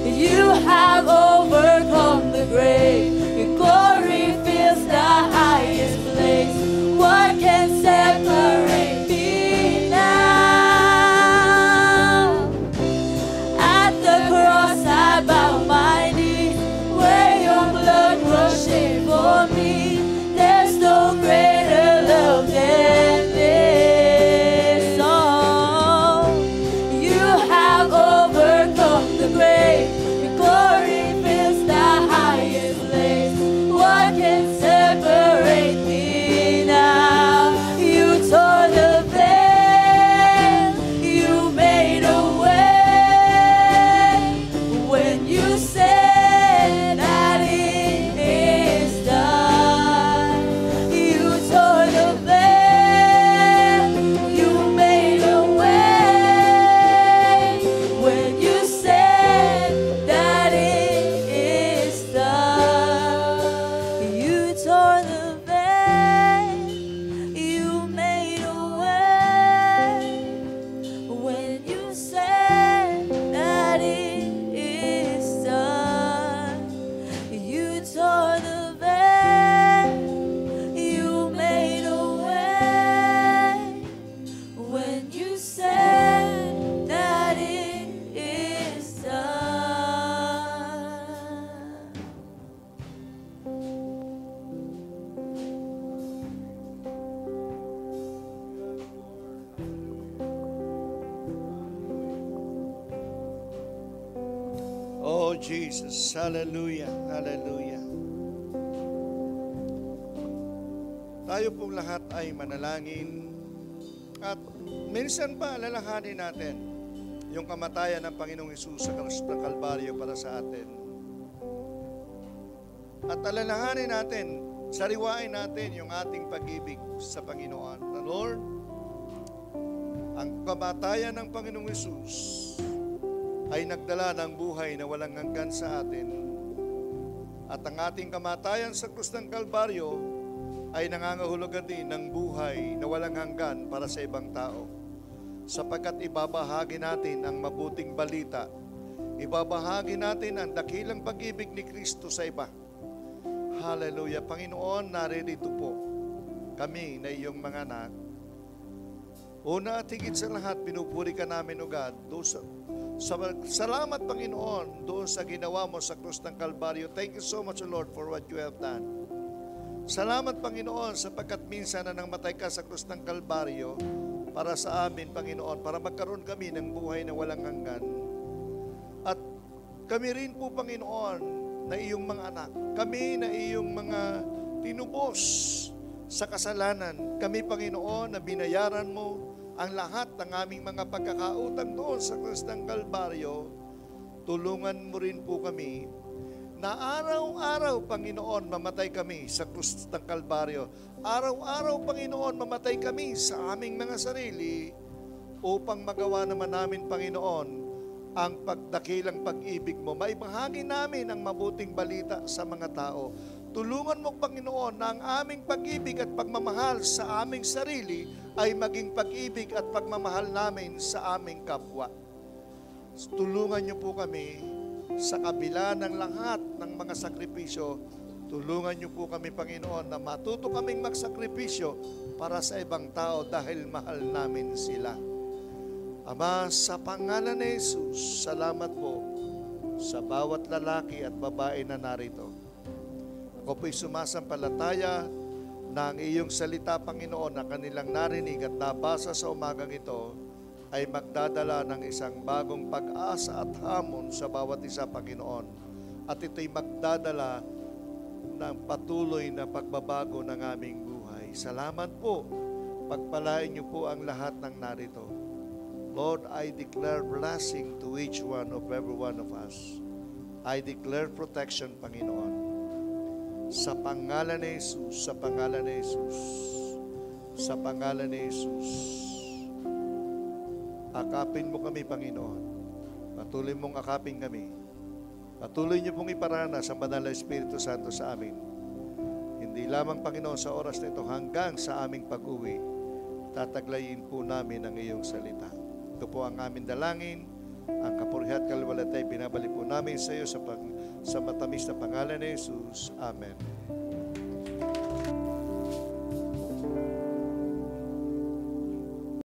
You have overcome the grave. Your glory fills the highest place. What can separate me now? At the cross I bow my knees, where your blood was shed for me. There's no greater love than this. Oh, you have overcome the grave. Your glory fills the highest place. What can separate me now? You tore the veil. You made a way when you said that it is done. You tore the veil. You made a way when you said that it is done. You tore the veil. You made a way when you said that it is done. You tore the veil. You made a way when you said that it is done. Oh, Jesus. Hallelujah. Hallelujah. Tayo pong lahat ay manalangin at minsan pa alalahanin natin yung kamatayan ng Panginoong Hesus sa krus ng Kalbaryo para sa atin. At alalahanin natin, sariwain natin yung ating pag-ibig sa Panginoon. Na Lord, ang kamatayan ng Panginoong Hesus ay nagdala ng buhay na walang hanggan sa atin. At ang ating kamatayan sa krus ng Kalbaryo ay nangangahulugan din ng buhay na walang hanggan para sa ibang tao. Sapagkat ibabahagi natin ang mabuting balita, ibabahagi natin ang dakilang pag-ibig ni Kristo sa iba. Hallelujah. Panginoon, naririto po kami na iyong mga anak. Una at higit sa lahat, pinupuri ka namin, O God. Salamat, Panginoon, doon sa ginawa mo sa krus ng Kalbaryo. Thank you so much, O Lord, for what you have done. Salamat, Panginoon, sapagkat minsan na nang matay ka sa krus ng Kalbaryo para sa amin, Panginoon, para magkaroon kami ng buhay na walang hanggan. At kami rin po, Panginoon, na iyong mga anak. Kami na iyong mga tinubos sa kasalanan. Kami, Panginoon, na binayaran mo ang lahat ng aming mga pagkakautang doon sa krus ng Kalbaryo. Tulungan mo rin po kami na araw-araw, Panginoon, mamatay kami sa krus ng Kalbaryo. Araw-araw, Panginoon, mamatay kami sa aming mga sarili upang magawa naman namin, Panginoon, ang pagdakilang pag-ibig mo. Maibahagi namin ang mabuting balita sa mga tao. Tulungan mo, Panginoon, na ang aming pag-ibig at pagmamahal sa aming sarili ay maging pag-ibig at pagmamahal namin sa aming kapwa. Tulungan niyo po kami sa kabila ng lahat ng mga sakripisyo. Tulungan niyo po kami, Panginoon, na matuto kaming magsakripisyo para sa ibang tao dahil mahal namin sila. Ama, sa pangalan ni Jesus, salamat po sa bawat lalaki at babae na narito. Ako po'y sumasampalataya na ang iyong salita, Panginoon, na kanilang narinig at nabasa sa umagang ito ay magdadala ng isang bagong pag-asa at hamon sa bawat isa, Panginoon. At ito'y magdadala ng patuloy na pagbabago ng aming buhay. Salamat po. Pagpalain niyo po ang lahat ng narito. Lord, I declare blessing to each one of every one of us. I declare protection, Panginoon. Sa pangalan ni Jesus, sa pangalan ni Jesus, sa pangalan ni Jesus. Akapin mo kami, Panginoon. Patuloy mong akapin kami. Patuloy niyo pong iparanas ang Banal na Espiritu Santo sa amin. Hindi lamang, Panginoon, sa oras na ito hanggang sa aming pag-uwi, tataglayin po namin ang iyong salita. Ito po ang aming dalangin, ang kapurihan at kalwalatay, binabalik po namin sa iyo sa matamis na pangalan ni Jesus. Amen.